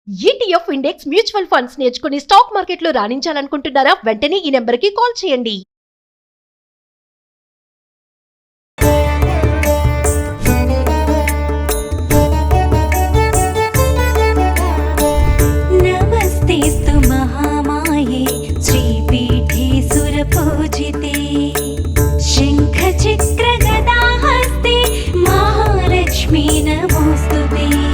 ETF index mutual funds నేర్చుకుని stock మార్కెట్లో రాణించాలనుకుంటున్నారా? వెంటనే ఈ నెంబర్కి కాల్ చేయండి. నమస్తేస్తు మహామాయే శ్రీపీఠే సురపూజితే శంఖ చక్ర గదాహస్తే మహాలక్ష్మీ నమోస్తుతే.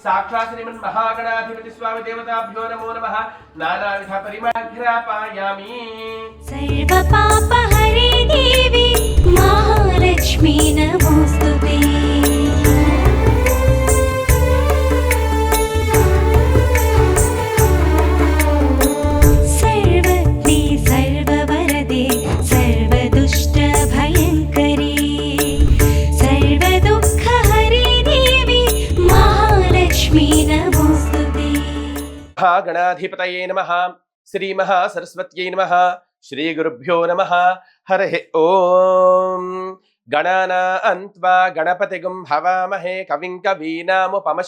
साक्षात् श्रीमन् महागणाधिपति स्वामी देवताभ्यो नमो नमः. नानाविध परिमळघ्रापयामि. सर्व पाप हरे देवी महालक्ष्मी नमोस्तुते. सर्वज्ञे सर्ववरदे सर्वदुष्ट भयङ्करी सर्वदुःख हरे देवी महालक्ष्मी नमोस्तुते. महागणाधिपतये नमः. श्री महासरस्वत्यै नमः. श्री गुरुभ्यो नमः. हरिः ओम. गणानां त्वा गणपतिगुं हवामहे कविं कवीनामुपमश्रवस्तमं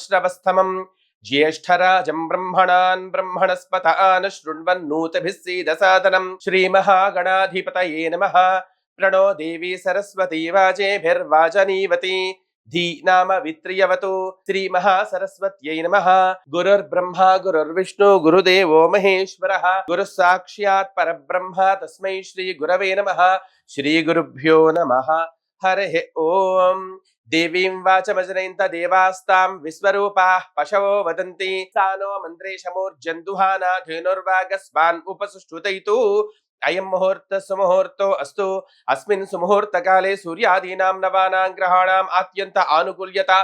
ज्येष्ठराजं ब्रह्मणान् ब्रह्मणस्पत आनशृण्वन्नोतिभिः सीदसादनं. श्री महागणाधिपतये नमः. प्रणो देवी सरस्वती वाजेभिर्वाजनीवती धी नाम वित्रियवतु. श्री महासरस्वत्यै नमः. गुरुर्ब्रह्मा गुरुर्विष्णु गुरुदेवो महेश्वरः. गुरुः साक्षात् परब्रह्म तस्मै श्री गुरवे नमः. श्री गुरुभ्यो नमः. हरिः ओम. देवीं वाचमजनयन्त देवास्तां विश्वरूपाः पशवो वदन्ति सानो मन्त्रेशमूर्जन्दुहाना धेनुर्वागस्वान् उपसुष्टुतैतु. अयं मुहूर्त सुमुहूर्तो अस्तु. अस्मिन् सुमुहूर्तकाले सूर्यादीनां नवानां ग्रहाणाम् आत्यन्त आनुकूल्यता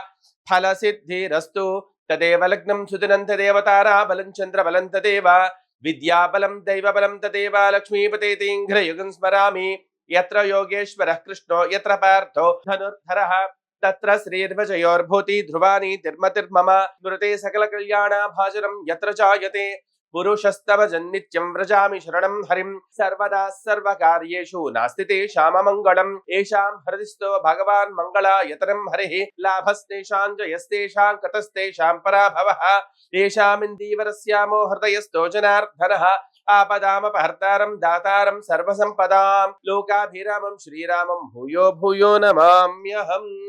फलसिद्धिरस्तु. तदेव लग्नं सुदिनं तदेवतारा बलं चन्द्रबलं तदेव विद्याबलं दैवबलं तदेव लक्ष्मीपतेतीङ्घ्रयुगं स्मरामि. यत्र योगेश्वरः कृष्णो यत्र पार्थो धनुर्धरः तत्र श्रीर्विजयोर्भूति ध्रुवानि तिर्मतिर्मम. स्मृते सकलकल्याणाभाजनं यत्र जायते पुरुषस्तवजन्नित्यं व्रजामि शरणं हरिं. सर्वदा सर्वकार्येषु नास्ति तेषाममङ्गलम्. येषां हृदिस्थो भगवान् मङ्गलायतनं हरिः लाभस्तेषां जयस्तेषां कतस्तेषां पराभवः. येषामिन्दीवरस्यामो हृदयस्थो जनार्दनः आपदामपहर्तारं दातारं सर्वसम्पदां लोकाभिरामं श्रीरामं भूयो भूयो नमाम्यहम्.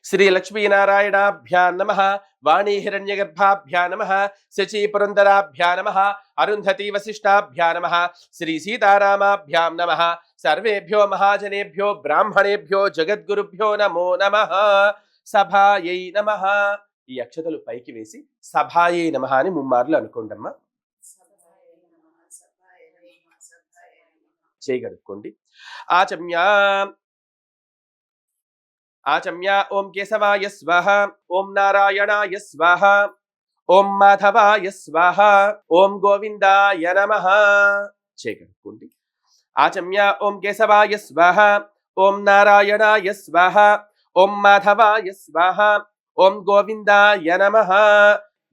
श्री लक्ष्मी नारायणाभ्यां नमः. वाणी हिरण्यगर्भाभ्यां नमः. शची पुरंदराभ्यां नमः. अरुंधति वसिष्ठाभ्यां नमः. श्री सीतारामाभ्यां नमः. सर्वेभ्यो महाजनेभ्यो ब्राह्मणेभ्यो जगद्गुरुभ्यो नमो नमः. సభాయై నమః. ఈ అక్షతలు పైకి వేసి సభాయై నమః అని ముమ్మార్లు అనుకోండమ్మా. చేయగలుక్కోండి. ఆచమ్యా ఆచమ్య. ఓం కేశవాయ స్వాహ. ఓం నారాయణాయ స్వాహ. ఓం మాధవాయ స్వాహ. ఓం గోవిందాయ నమః. చేయగలుక్కోండి. ఆచమ్య. ఓం కేశవాయ స్వాహ. ఓం నారాయణాయ స్వాహ. ఓం మాధవాయ స్వాహ. ఓం గోవిందాయ నమః.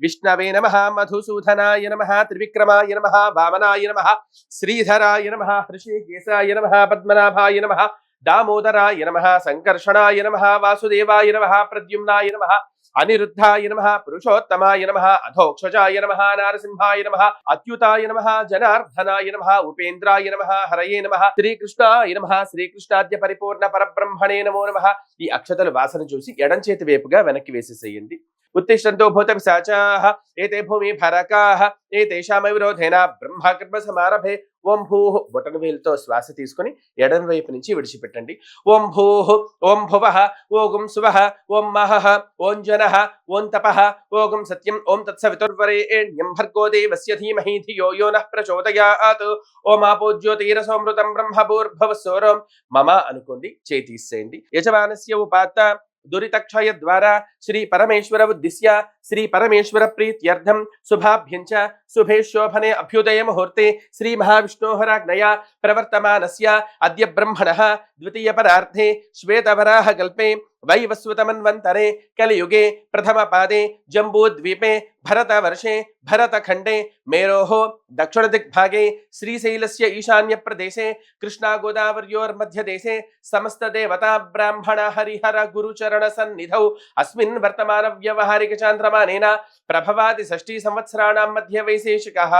విష్ణవే నమః. మధుసూదనాయ నమః. త్రివిక్రమాయ నమః. వామనాయ నమః. శ్రీధరాయ నమః. హృషికేశాయ నమః. పద్మనాభాయ నమః. दामोदराय नमः. संकर्षणाय नमः. वासुदेवाय नमः. प्रद्युम्नाय नमः. अनिरुद्धाय नमः. पुरुषोत्तमाय नमः. अधोक्षजाय नमः. नारसिंहाय नमः. अच्युताय नमः. जनार्दनाय नमः. उपेन्द्राय नमः. हरये नमः. श्रीकृष्णाय नमः. श्रीकृष्णाद्य परिपूर्ण परब्रह्मणे नमो नमः. ఈ అక్షతలు వాసన చూసి ఎడం చేతి వైపుగా వెనక్కి వేసేసేయండి. ఉత్తిష్టంతో భూత పిశాచాః ఏతే భూమి భరకాః ఏతేషాం విరోధేన బ్రహ్మకర్మ సమారభే. ఓం భూః. బొటన వేలుతో శ్వాస తీసుకుని ఎడం వైపు నుంచి విడిచిపెట్టండి. ఓం భూః. ఓం భువః. ఓం సువః. ఓం మహః. ఓం జనః. ఓం తపః. ఓం సత్యం. ఓం తత్సవితుర్వరేణ్యం భర్గో దేవస్య ధీమహి ధియో యో నః ప్రచోదయాత్. ఓం ఆపో జ్యోతిరసోమృతం బ్రహ్మభూర్భువస్సోరం మమ అనుకోండి. చేయి తీసేయండి. యజమానస్య ఉపాత్త दुरितक्षय द्वारा श्री परमेश्वर उद्दिश्य श्री परमेश्वर प्रीत्यर्थम शुभाभ्यं च शुभे शोभने अभ्युदय मुहूर्ते श्री महाविष्णोहराज्ञया प्रवर्तमानस्य अद्य ब्रह्मणः द्वितीय परार्धे श्वेतवराह कल्पे వైవస్వతమన్వంతరే కలియుగే ప్రథమ పాదే జంబూద్వీపే భరతవర్షే భరతఖండే మేరోః దక్షిణ దిగ్భాగే శ్రీశైలస్య ఈశాన్య ప్రదేశే కృష్ణా గోదావర్యోర్మధ్యదేశే సమస్త దేవతా బ్రాహ్మణ హరిహర గురుచరణ సన్నిధౌ అస్మిన్ వర్తమాన వ్యవహారిక చాంద్రమానేన ప్రభవాది షష్ఠీ సంవత్సరాణాం మధ్య వైశేషికః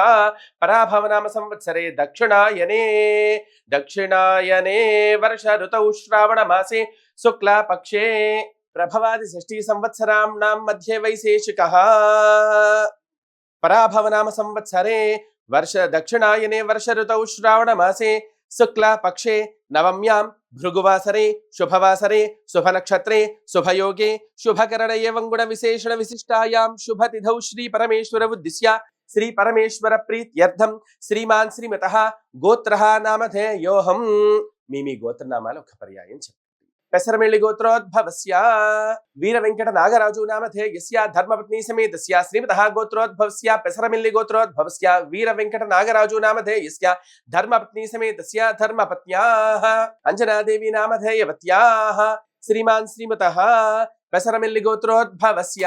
పరాభవనామ సంవత్సరే దక్షిణాయనే వర్ష ఋతౌ శ్రావణ మాసే శుక్లా పక్షే ప్రభవాది షష్ఠీ సంవత్సరాణాం మధ్య వైశేషికః పరాభవనామ సంవత్సరే దక్షిణాయనే వర్ష ఋతౌ శ్రావణ మాసే శుక్లా పక్షే నవమ్యాం భృగువాసరే శుభవాసరే శుభనక్షత్రే శుభయోగే శుభకరణ ఏవం గుణ విశేషణ విశిష్టాయాం శుభతిథౌ శ్రీ పరమేశ్వర ఉద్దిశ్య శ్రీ పరమేశ్వర ప్రీత్యర్థం శ్రీమాన్ శ్రీమతః గోత్రః నామధేయోహం. మీ గోత్రనామాలు ఒక పర్యాయం చెప్పండి. పెసరమిల్లి గోత్రోద్భవస్య వీర వెంకట నాగరాజు నామధేయస్య ధర్మపత్ని సమేతస్య శ్రీమతః గోత్రోద్భవస్య పెసరమిల్లి గోత్రోద్భవస్య వీర వెంకట నాగరాజు నామధేయస్య ధర్మపత్ని సమేతస్య ధర్మపత్న్యాః అంజనాదేవి నామధేయవత్యాః శ్రీమాన్ శ్రీమతః పెసరమిల్లి గోత్రోద్భవస్య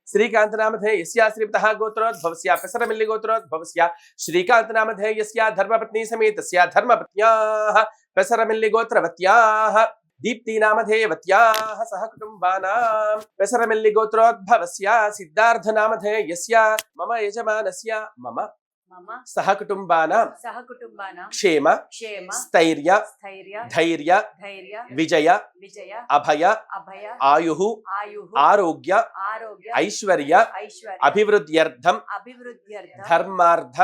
శ్రీకాంత నామధేయస్య శ్రీమతః గోత్రోద్భవస్య పెసరమిల్లి గోత్రోద్భవస్య శ్రీకాంత నామధేయస్య ధర్మపత్ని సమేతస్య ధర్మపత్న్యాః పెసరమిల్లి గోత్రవత్యాః దీప్తి నామధేయవత్యాః సహ కుటుంబానాం పెసరమిల్లి గోత్రోద్భవస్య సిద్ధార్థ నామధేయస్య మమ యజమానస్య మమ సహ కుటుంబానాం క్షేమ స్థైర్య ధైర్య విజయ అభయ ఆయుః ఆరోగ్య ఐశ్వర్య అభివృద్ధ్యర్థం ధర్మార్థ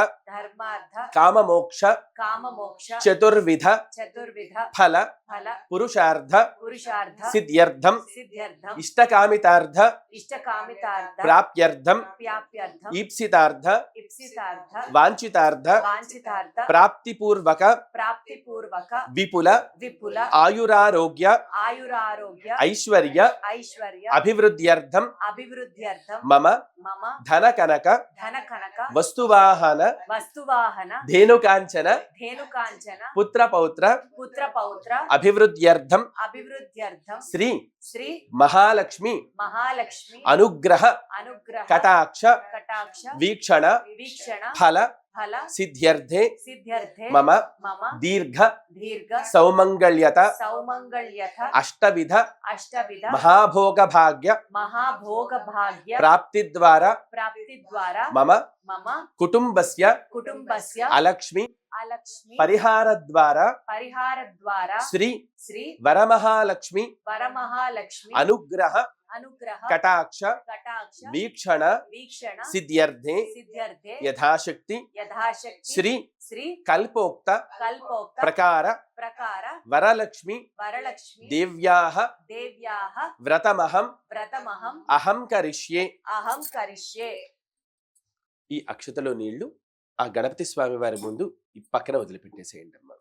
కామమోక్ష చతుర్విధ ఫల పురుషార్థ సిద్ధ్యర్థం ఇష్టకామితార్థ ప్రాప్త్యర్థం ఈప్సితార్థ వాంఛితార్థ ప్రాప్తిపూర్వక విపుల ఆయురారోగ్య ఐశ్వర్య అభివృద్ధ్యర్థం మమ ధన కనక వస్తువాహన ధేనుకాంచన పుత్రపౌత్ర అభివృద్ధ్యర్థం శ్రీ మహాలక్ష్మి అనుగ్రహ కటాక్ష వీక్షణ ఫల సిద్ధ్యర్థే మమ దీర్ఘ సౌమంగళ్యత అష్టవిధ మహాభోగ భాగ్య ప్రాప్తి ద్వారా మమ కుటుంబస్య అలక్ష్మి పరిహార ద్వారా శ్రీ వరమహాలక్ష్మి అనుగ్రహ కటాక్ష వీక్షణ సిద్ధ్యర్థే యథాశక్తి శ్రీ కల్పోక్త ప్రకార వరలక్ష్మి దేవ్యాః వ్రతమహం అహం కరిష్యే. ఈ అక్షతలో నీళ్లు ఆ గణపతి స్వామి వారి ముందు ఈ పక్కన వదిలిపెట్టేసేయండి అమ్మా.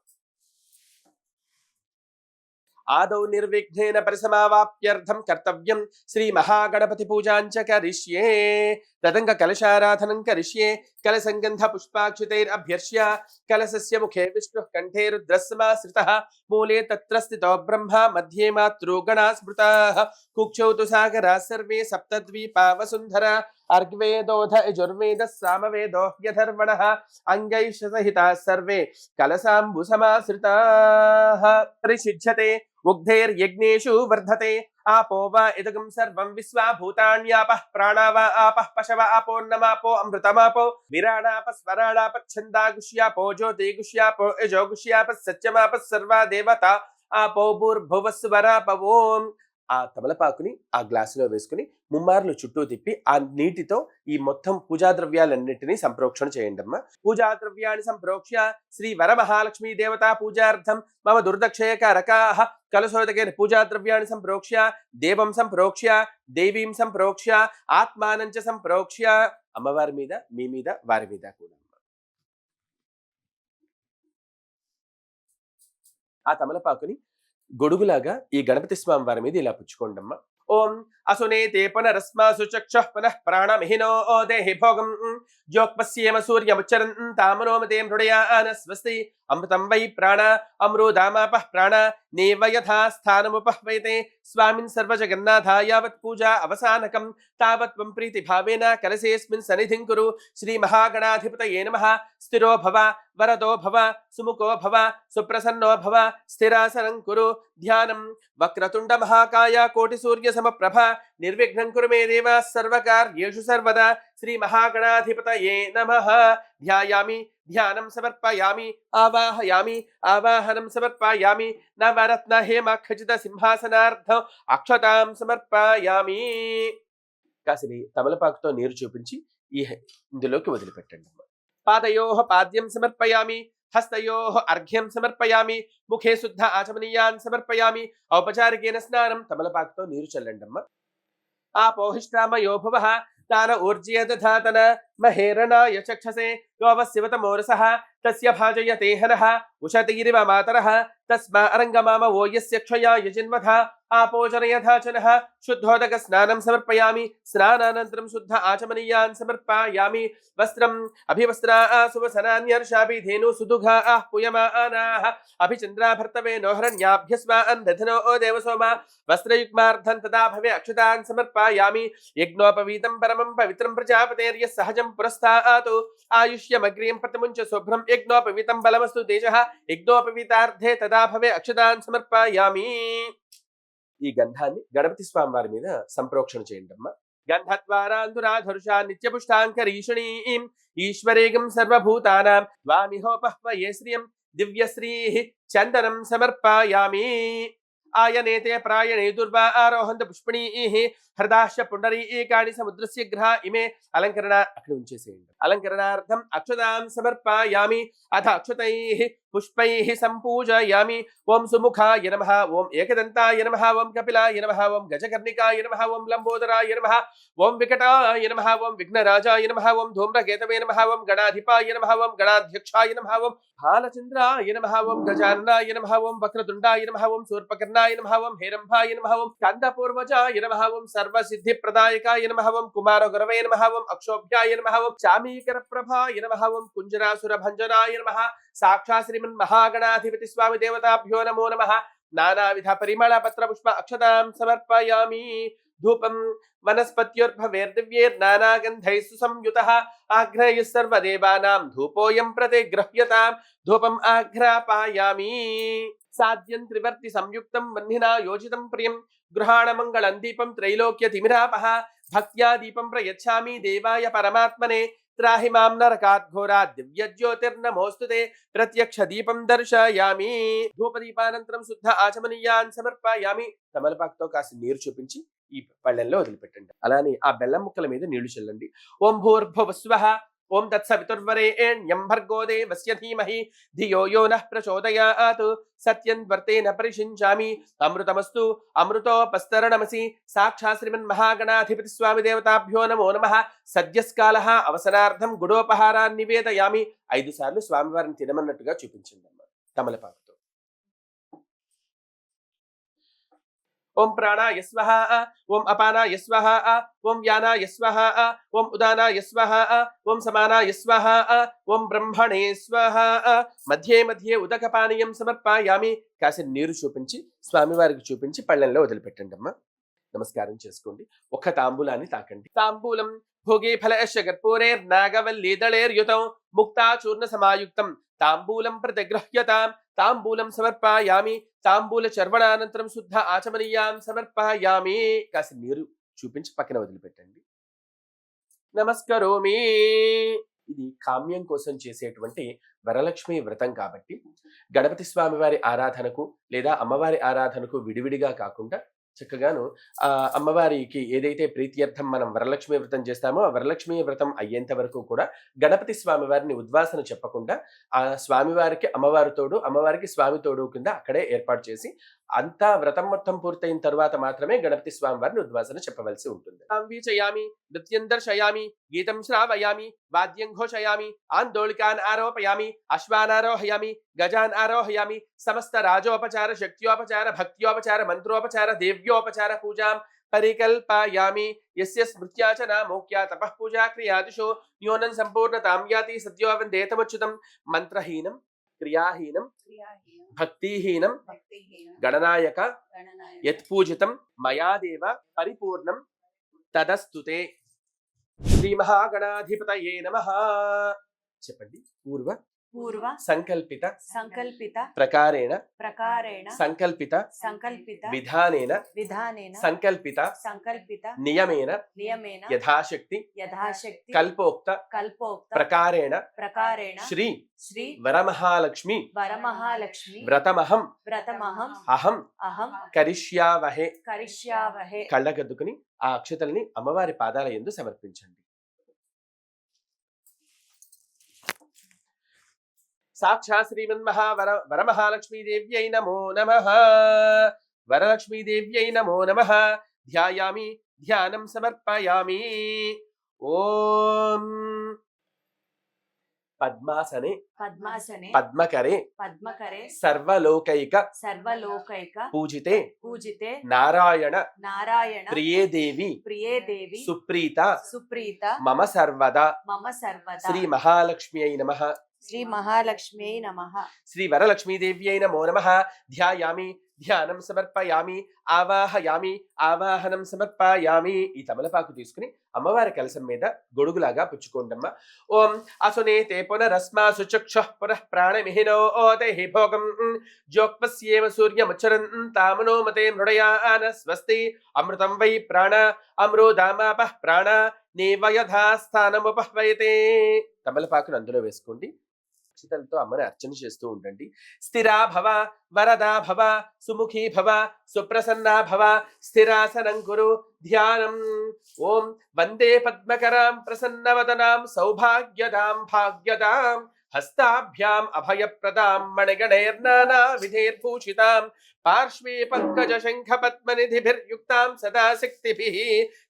ఆదౌ నిర్విఘ్నేన పరిసమావాప్యర్థం కర్తవ్యం శ్రీ మహాగణపతి పూజాంచ కరిష్యే. తదంగ కలశారాధనం కరిష్యే. కలసంగంధ పుష్పాక్షితైరభ్యర్చ్య కలశస్య ముఖే విష్ణుః కంఠే రుద్రస్సమాశ్రితః మూలే తత్ర స్థితో బ్రహ్మ మధ్యే మాతృ గణా స్మృతాః కుక్షౌ తు సాగరాः సర్వే సప్తద్వీపా వసుంధరా అర్గ్వేదోధ యజుర్వేద సామవేదో యథర్వణః అంగైః సహితాः సర్వే కలశాంబు సమాశ్రితాః. పరిషిధ్యతే ఉగ్ధైర్యజ్ఞేషు వర్ధతే आपो वा इदगं सर्वं विश्वा भूतान्यापः प्राणा वा आपः पशव आपोन्नमापो अमृतमापो विराणापः स्वराणापः छन्दागुष्यापो ज्योतिगुष्यापो यजोगुष्यापः सत्यमापः सर्वा देवता आपो भूर्भुवस्वरापवों. ఆ తమలపాకుని ఆ గ్లాసులో వేసుకుని ముమ్మార్లు చుట్టూ తిప్పి ఆ నీటితో ఈ మొత్తం పూజా ద్రవ్యాలన్నింటినీ సంప్రోక్షణ చేయండి అమ్మా. పూజా ద్రవ్యాన్ని సంప్రోక్ష్య శ్రీ వరమహాలక్ష్మీ దేవతా పూజార్థం మమ దుర్దక్షయకారకాః కలశోదకే పూజా ద్రవ్యాన్ని సంప్రోక్ష్య దేవం సంప్రోక్ష్య దేవీం సంప్రోక్ష్య ఆత్మానం చ సంప్రోక్ష్య. అమ్మవారి మీద మీ మీద వారి మీద కూడా ఆ తమలపాకుని గొడుగులాగా ఈ గణపతి స్వామి వారి మీద ఇలా పుచ్చుకోండమ్మా. ఓం असुनेते पुनरस्मासु चक्षुः पुनः प्राणमिहिनो देहि भोगम् ज्योक्पस्येम सूर्यमुच्चरन्तामनोमते मृडयान स्वस्ति अमृतं वै प्राण अमृतामापः प्राण नेव यथा स्थानमुपह्वयते स्वामिन् सर्वजगन्नाथ यावत् पूजा अवसानकं तावत् त्वं प्रीतिभावेन कलशेऽस्मिन् सन्निधिं कुरु श्रीमहागणाधिपतये नमः। स्थिरो भव वरदो भव सुमुखो भव सुप्रसन्नो भव स्थिरासनं कुरु ध्यानं वक्रतुण्ड महाकाय कोटिसूर्यसमप्रभ निर्विघ्नं कुरु मे देव सर्वकार्येषु सर्वदा श्रीमहागणाधिपतये नमः। ध्यायामि ध्यानं समर्पयामि आवाहयामि आवाहनं समर्पयामि नवरत्न हेम खचित सिंहासनार्धं అక్షతాం సమర్పయామి. కాసిని తమలపాకుతో నీరు చూపించి ఇందులోకి వదిలిపెట్టండి. పాదయోః పాద్యం సమర్పయామి హస్తయోః అర్ఘ్యం సమర్పయామి ముఖే శుద్ధ ఆచమనీయాన్ సమర్పయామి. ఔపచారికేన స్నానం తమలపాకుతో నీరు చల్లండమ్మ. ఆపోహిష్టామయో భువః तान ऊर्जय दधातन महेरणाय चक्षसे योऽवस्यवतमोरसः तस्य भाजयते हनः उशतीरिव मातरः तस्मा अरङ्गमाम वो यस्य क्षया यजिन्वथ आपोजनयथाचनः शुद्धोदक स्नानं समर्पयामि स्नानानन्तरं शुद्ध आचमनीयान् समर्पयामि. वस्त्रम् अभिवस्त्रा सुवसनान्यर्षाभि धेनु सुदुघा पूयमानाः अभिचन्द्रा भर्तवे नोहरण्याभ्यस्मान् दधनो देवसोमा वस्त्रयुग्मार्धं तदा भवे अक्षतान् समर्पयामि. यज्ञोपवीतं परमं पवित्रं प्रजापतेर्यः सहजं पुरस्तात् आयुष्यमग्रियं प्रतिमुञ्च शुभ्रं यज्ञोपवीतं बलमस्तु तेजः यज्ञोपवीतार्धे तदा भवे अक्षतान् समर्पयामि. ఈ గంధాన్ని గణపతి స్వామి వారి మీద సంప్రోక్షణ చేయండమ్మా. గంధద్వారాంధురాధరుషా నిత్యపుష్టాంకరీషణీం ఈశ్వరేగం సర్వభూతానాం ద్వామిహోపహ్వయే శ్రియం దివ్యశ్రీః చందనం సమర్పయామి. ఆయనేతే ప్రాయణే దుర్వా ఆరోహంత పుష్పణీః హృదాశ్చ పుండరీకాని సముద్రస్య గ్రహ ఇమే అలంకరణ అక్కడ ఉంచేసేయండి. అలంకరణార్థం అక్షతాం సమర్పయామి. అథ అక్షతైః పుష్పైః సంపూజయామి. ఓం సుముఖాయ నమః ఓం ఏకదంతాయ నమః ఓం కపిలాయ నమః ఓం గజకర్ణికాయ నమః ఓం లంబోదరాయ నమః ఓం వికటాయ నమః ఓం విఘ్నరాజాయ నమః ఓం ధూమ్రకేతవే నమః ఓం గణాధిపాయ నమః ఓం గణాధ్యక్షాయ నమః ఓం బాలచంద్రాయ నమః ఓం గజాననాయ నమః ఓం వక్రతుండాయ నమః ఓం శూర్పకర్ణాయ నమః ఓం హేరంభాయ నమః ఓం స్కందపూర్వజాయ నమః ఓం సర్వసిద్ధిప్రదాయకాయ నమః ఓం కుమారగురవే నమః ఓం అక్షోభ్యాయ నమః ఓం చామీకరప్రభాయ నమః ఓం కుంజరాసురభంజనాయ నమః సాక్షాత్ శ్రీమన్ మహాగణాధిపతి స్వామి దేవతాభ్యో నమో నమః. నానావిధ పరిమళ పత్ర పుష్ప అక్షతాం సమర్పయామి. ధూపం వనస్పత్యోర్భవేర్దివ్యేర్నానాగంధైః సుసంయుతః ఆఘ్రాయః సర్వదేవానాం ధూపోయం ప్రతిగృహ్యతాం. ధూపం ఆఘ్రాపయామి. సాధ్యం త్రివర్తి సంయుక్తం వహ్నినా యోజితం ప్రియం గృహాణ మంగళం దీపం త్రైలోక్య తిమిరాపః భక్త్యా దీపం ప్రయచ్ఛామి దేవాయ పరమాత్మనే. త్రాహి మాం నరకాత్ ఘోరాత్ దివ్య జ్యోతిర్నమోస్తుతే ప్రత్యక్ష దీపం దర్శయామి. ధూపదీపానంతరం శుద్ధ ఆచమనీయాన్ సమర్పయామి. తమలపాకుతో కాసి నీరు చూపించి ఈ పళ్ళెంలో వదిలిపెట్టండి. అలానే ఆ బెల్లం ముక్కల మీద నీళ్లు చల్లండి. ఓం భూర్భువస్వః ఓం తత్సవితుర్వరేణ్యం భర్గో దేవస్య ధీమహి ధియో యో నః ప్రచోదయాత్ సత్యం వర్తేన పరిషించామి. అమృతమస్తు అమృతోపస్తరణమసి. సాక్షాత్ శ్రీమన్ మహాగణాధిపతి స్వామి దేవతాభ్యో నమో నమః. సద్యస్కాలః అవసనార్థం గుడోపహారాన్ని నివేదయామి. 5 సార్లు స్వామివారిని తినమన్నట్టుగా చూపించండి అమ్మ తమలపాకుతో. ఓం ప్రాణాయ స్వః ఓం అపానాయ స్వః ఓం వ్యానాయ స్వః ఓం ఉదానాయ స్వః ఓం సమానాయ స్వః ఓం బ్రహ్మణే స్వః. మధ్యే మధ్యే ఉదకపానీయం సమర్పయామి. కాసి నీరు చూపించి స్వామివారికి చూపించి పళ్ళెంలో వదిలిపెట్టండి అమ్మా. నమస్కారం చేసుకోండి. ఒక్క తాంబూలాన్ని తాకండి. తాంబూలం భోగే ఫలశ్చ కర్పూరేర్నాగవల్లీదళేర్యుతం ముక్తాచూర్ణ సమాయుక్తం తాంబూలం ప్రతిగృహ్యతాం. తాంబూలం సమర్పయామి. తాంబూల చర్వణానంతరం శుద్ధ ఆచమనీయాన్ సమర్పయామి. కాసి నీరు చూపించి పక్కన వదిలిపెట్టండి. నమస్కరోమి. ఇది కామ్యం కోసం చేసేటువంటి వరలక్ష్మి వ్రతం కాబట్టి గణపతి స్వామి వారి ఆరాధనకు లేదా అమ్మవారి ఆరాధనకు విడివిడిగా కాకుండా చక్కగాను అమ్మవారికి ఏదైతే ప్రీత్యర్థం మనం వరలక్ష్మి వ్రతం చేస్తామో ఆ వరలక్ష్మి వ్రతం అయ్యేంత వరకు కూడా గణపతి స్వామి వారిని ఉద్వాసన చెప్పకుండా ఆ స్వామివారికి అమ్మవారి తోడు అమ్మవారికి స్వామి తోడు కింద అక్కడే ఏర్పాటు చేసి అంతా వ్రతం మొత్తం పూర్తయిన తర్వాత మాత్రమే గణపతి స్వామి వారిని ఉద్వాసన చెప్పవలసి ఉంటుంది. వీచయామి నృత్యం దర్శయామి గీతం శ్రావయామి వాద్యం ఘోషయామి ఆందోళికాన్ ఆరోపయామి అశ్వాన్ ఆరోహయామి గజాన్ ఆరోహయామి సమస్త రాజోపచార శక్త్యోపచార భక్త్యోపచార మంత్రోపచార దేవ్యోపచార పూజాం పరికల్పయామి యస్య స్మృత్యా చ నామోక్త్యా తపః పూజా క్రియాదిషు న్యూనం సంపూర్ణతాం యాతి సద్యో వందేతమచ్యుతం మంత్రహీనం క్రియాహీనం భక్తిహీనం గణనాయక యత్పూజితం మయాదేవ పరిపూర్ణం తదస్తుతే. శ్రీ మహాగణాధిపతయే నమః. చెప్పండి. పూర్వ సంకల్పిత ప్రకారేణ సంకల్పిత విధానేన సంకల్పిత నియమేన యథాశక్తి కల్పోక్త ప్రకారేణ శ్రీ వరమహాలక్ష్మి వ్రతమహం అహం కరిష్యావహే. కళ్ళగద్దుకుని ఆ అక్షతల్ని అమ్మవారి పాదాల యందు సమర్పించండి. సాక్షాత్ శ్రీమన్మహావర వరమహాలక్ష్మీదేవ్యై నమో నమః. వరలక్ష్మీదేవ్యై నమో నమః. ధ్యాయామి ధ్యానం సమర్పయామి. ఓం పద్మాసనే పద్మకరే సర్వలోకైక పూజితే నారాయణ ప్రియే దేవి సుప్రీత మమ సర్వదా. శ్రీ మహాలక్ష్మ్యై నమః. శ్రీ వరలక్ష్మీదేవ్యై నమో నమః. ధ్యాయామి ధ్యానం సమర్పయామి. ఆవాహయామి ఆవాహనం సమర్పయామి. ఈ తమలపాకు తీసుకుని అమ్మవారి కలశం మీద గొడుగులాగా పుచ్చుకోండమ్మ. ఓం అసునేతే పునరస్మాసు చక్షుః పునః ప్రాణమిహినో ఓతే భోగం జ్యోక్పస్యేమ సూర్యముచ్చరంతామనోమతే మృడయాన స్వస్తి. అమృతం వై ప్రాణ అమృదామాపః ప్రాణ నేవయథాస్థానముపహ్వయతే. తమలపాకును అందులో వేసుకోండి. అక్షతలతో అమ్మని అర్చన చేస్తూ ఉండండి. స్థిరా భవ వరదా భవ సుముఖీ భవ సుప్రసన్నా భవ స్థిరాసనం కురు ధ్యానం. ఓం వందే పద్మకరాం ప్రసన్నవదనాం సౌభాగ్యదాం భాగ్యదాం హస్తాభ్యాం అభయప్రదాం మణిగణైర్నానా విధైర్భూషితాం పార్శ్వే పంకజ శంఖ పద్మనిధిభిర్యుక్తాం సదా శక్తిభిః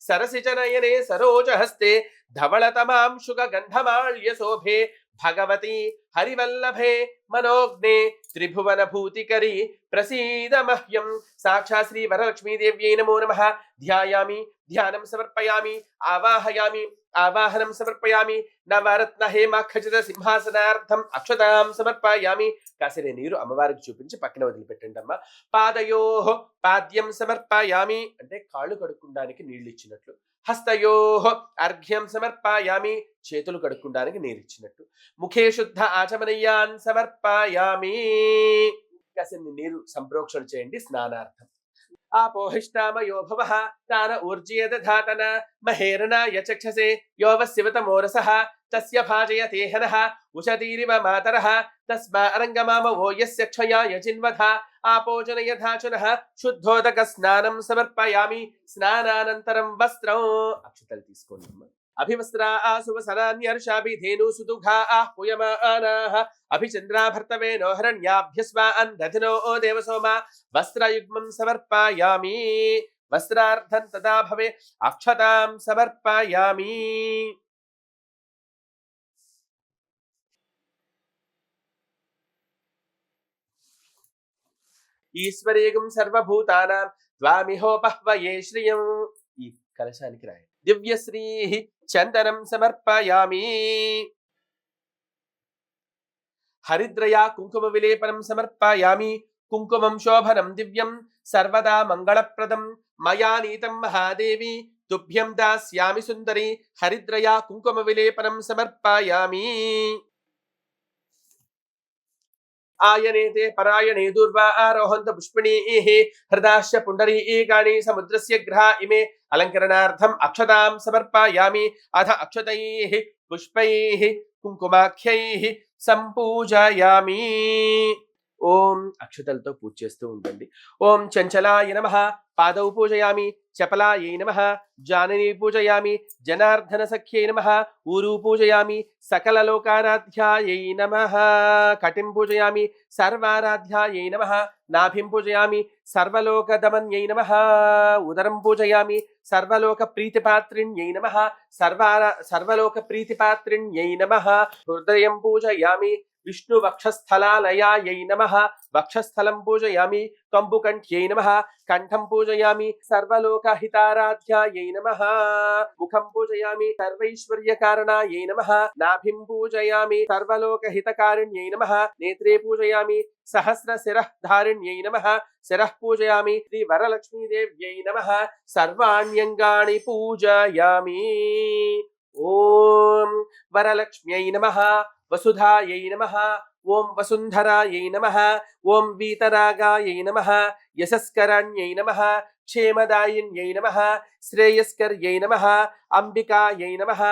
సరసిజనయనే సరోజహస్తే ధవళతమాం శుగగంధమాల్య శోభే భగవతి హరివల్లభే మనోజ్ఞే త్రిభువన భూతికరి ప్రసీద మహ్యం. సాక్షాత్ శ్రీ వరలక్ష్మీదేవ్యై నమో నమః. ధ్యాయామి ధ్యానం సమర్పయామి ఆవాహయామి ఆవాహనం సమర్పయామి. నవరత్న హేమాఖచిత సింహాసనార్థం అక్షతాం సమర్పయామి. కాసిరే నీరు అమ్మవారికి చూపించి పక్కన వదిలిపెట్టండి అమ్మ. పాదయోః పాద్యం సమర్పయామి అంటే కాళ్ళు కడుక్కోవడానికి నీళ్లు ఇచ్చినట్లు. హస్తయోః అర్ఘ్యం సమర్పయామి చేతులు కడుక్కోవడానికి నీరు ఇచ్చినట్టు. ముఖే శుద్ధ ఆచమనీయాన్ సమర్పయామి. కాసిన్ని నీరు సంప్రోక్షణ చేయండి స్నానార్థం. ఆపోహిష్టామయో భవః తాన ఊర్జీయ దధాతన మహేరణాయ చక్షసే యోవస్యవతమోరసః తస్య భాజయతే హనః ఉషతీరివ మాతరః తస్మా అరంగమామవో యస్య క్షయాయ చిన్వథ. ఆపోజన యథాచునః శుద్ధోదక స్నానం సమర్పయామి. స్నానానంతరం వస్త్రం అక్షతలు తీసుకోండి. అభివస్త్రా ఆసువసనాన్యర్షాభిధేను సుదుఘా ఆహ్పుయమానాః అభిచంద్రా భర్తవేనో హరణ్యాభ్యస్వా అందధినో దేవసోమా. వస్త్రయుగ్మం సమర్పయామి. వస్త్రార్థం తదా భవే అక్షతాం సమర్పయామి. ఈశ్వరేగం సర్వభూతానాం త్వామిహోపహ్వయే శ్రియం. ఈ కలశానికి రాయండి. దివ్యశ్రీ చందనం సమర్పయామి. హరిద్రయా కుంకుమ విలేపనం సమర్పయామి. కుంకుమం శోభనం దివ్యం సర్వదా మంగళప్రదం మయా నీతం మహాదేవి తుభ్యం దాస్యామి సుందరి. హరిద్రయా కుంకుమ విలేపనం సమర్పయామి. ఆయనేతే పరాయణే దూర్వా ఆరోహంత పుష్పిణీః హృదాశ్చ పుండరీకాణి సముద్రస్య గ్రహా ఇమే అలంకరణార్థం అక్షతాం సమర్పయామి. అథ అక్షతైః పుష్పైః కుంకుమాఖ్యైః సంపూజయామి. ఓం అక్షతలతో పూజ చేస్తూ ఉండండి. ఓం చంచలాయ నమః. పాదౌ పూజయామి. చపలాయై నమః. జాననీ పూజయామి. జనార్దన సఖ్యై నమః. ఊరు పూజయామి. సకల లోకారాధ్యాయై నమః. కటిం పూజయామి. సర్వారాధ్యాయై నమః. నాభిం పూజయామి. సర్వలోకదమన్యై నమః. ఉదరం పూజయామి. సర్వలోక ప్రీతిపాత్రిణ్యై నమః. సర్వలోక ప్రీతిపాత్రిణ్యై నమః. హృదయం పూజయామి. విష్ణు వక్షస్థలాలయాయై నమః వక్షస్థలం పూజయామి కంబుకంఠ్యై నమః కంఠం పూజయామి సర్వలోకహితారాధ్యాయై నమః ముఖం పూజయామి సర్వైశ్వర్యకారణాయై నమః నాభిం పూజయామి సర్వలోకహితకారిణ్యై నమః నేత్రే పూజయామి సహస్రశిరః ధారిణ్యై నమః శిరః పూజయామి శ్రీ వరలక్ష్మీదేవ్యై నమః సర్వాణ్యంగాని పూజయామి ఓం వరలక్ష్మ్యై నమః వసుధాయై నమః ఓం వసుంధరాయై నమః ఓం వీతరాగాయై నమః యశస్కరాణ్యై నమః క్షేమదాయిన్యై నమః శ్రేయస్కర్యై నమః అంబికాయై నమః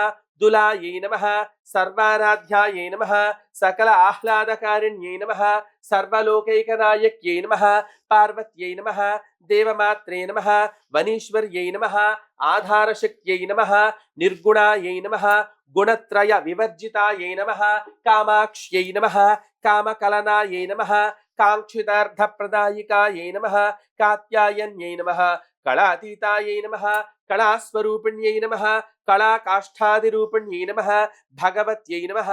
దులాయై నమః సర్వారాధ్యాయై నమః సకల ఆహ్లాదకారిణ్యై నమః సర్వలోకైకనాయక్యై నమః పార్వత్యై నమః దేవమాత్రే నమః వనీశ్వర్యై నమః ఆధారశక్త్యై నమః నిర్గుణాయై నమః గుణత్రయ వివర్జితాయై నమః కామాక్ష్యై నమః కామకలనాయై నమః కాంక్షితార్థప్రదాయికాయై నమః కాత్యాయన్యై నమః కళాతీతాయై నమః కళాస్వరూపిణ్యై నమః కళాకాష్ఠాదిరూపిణ్యై నమః భగవత్యై నమః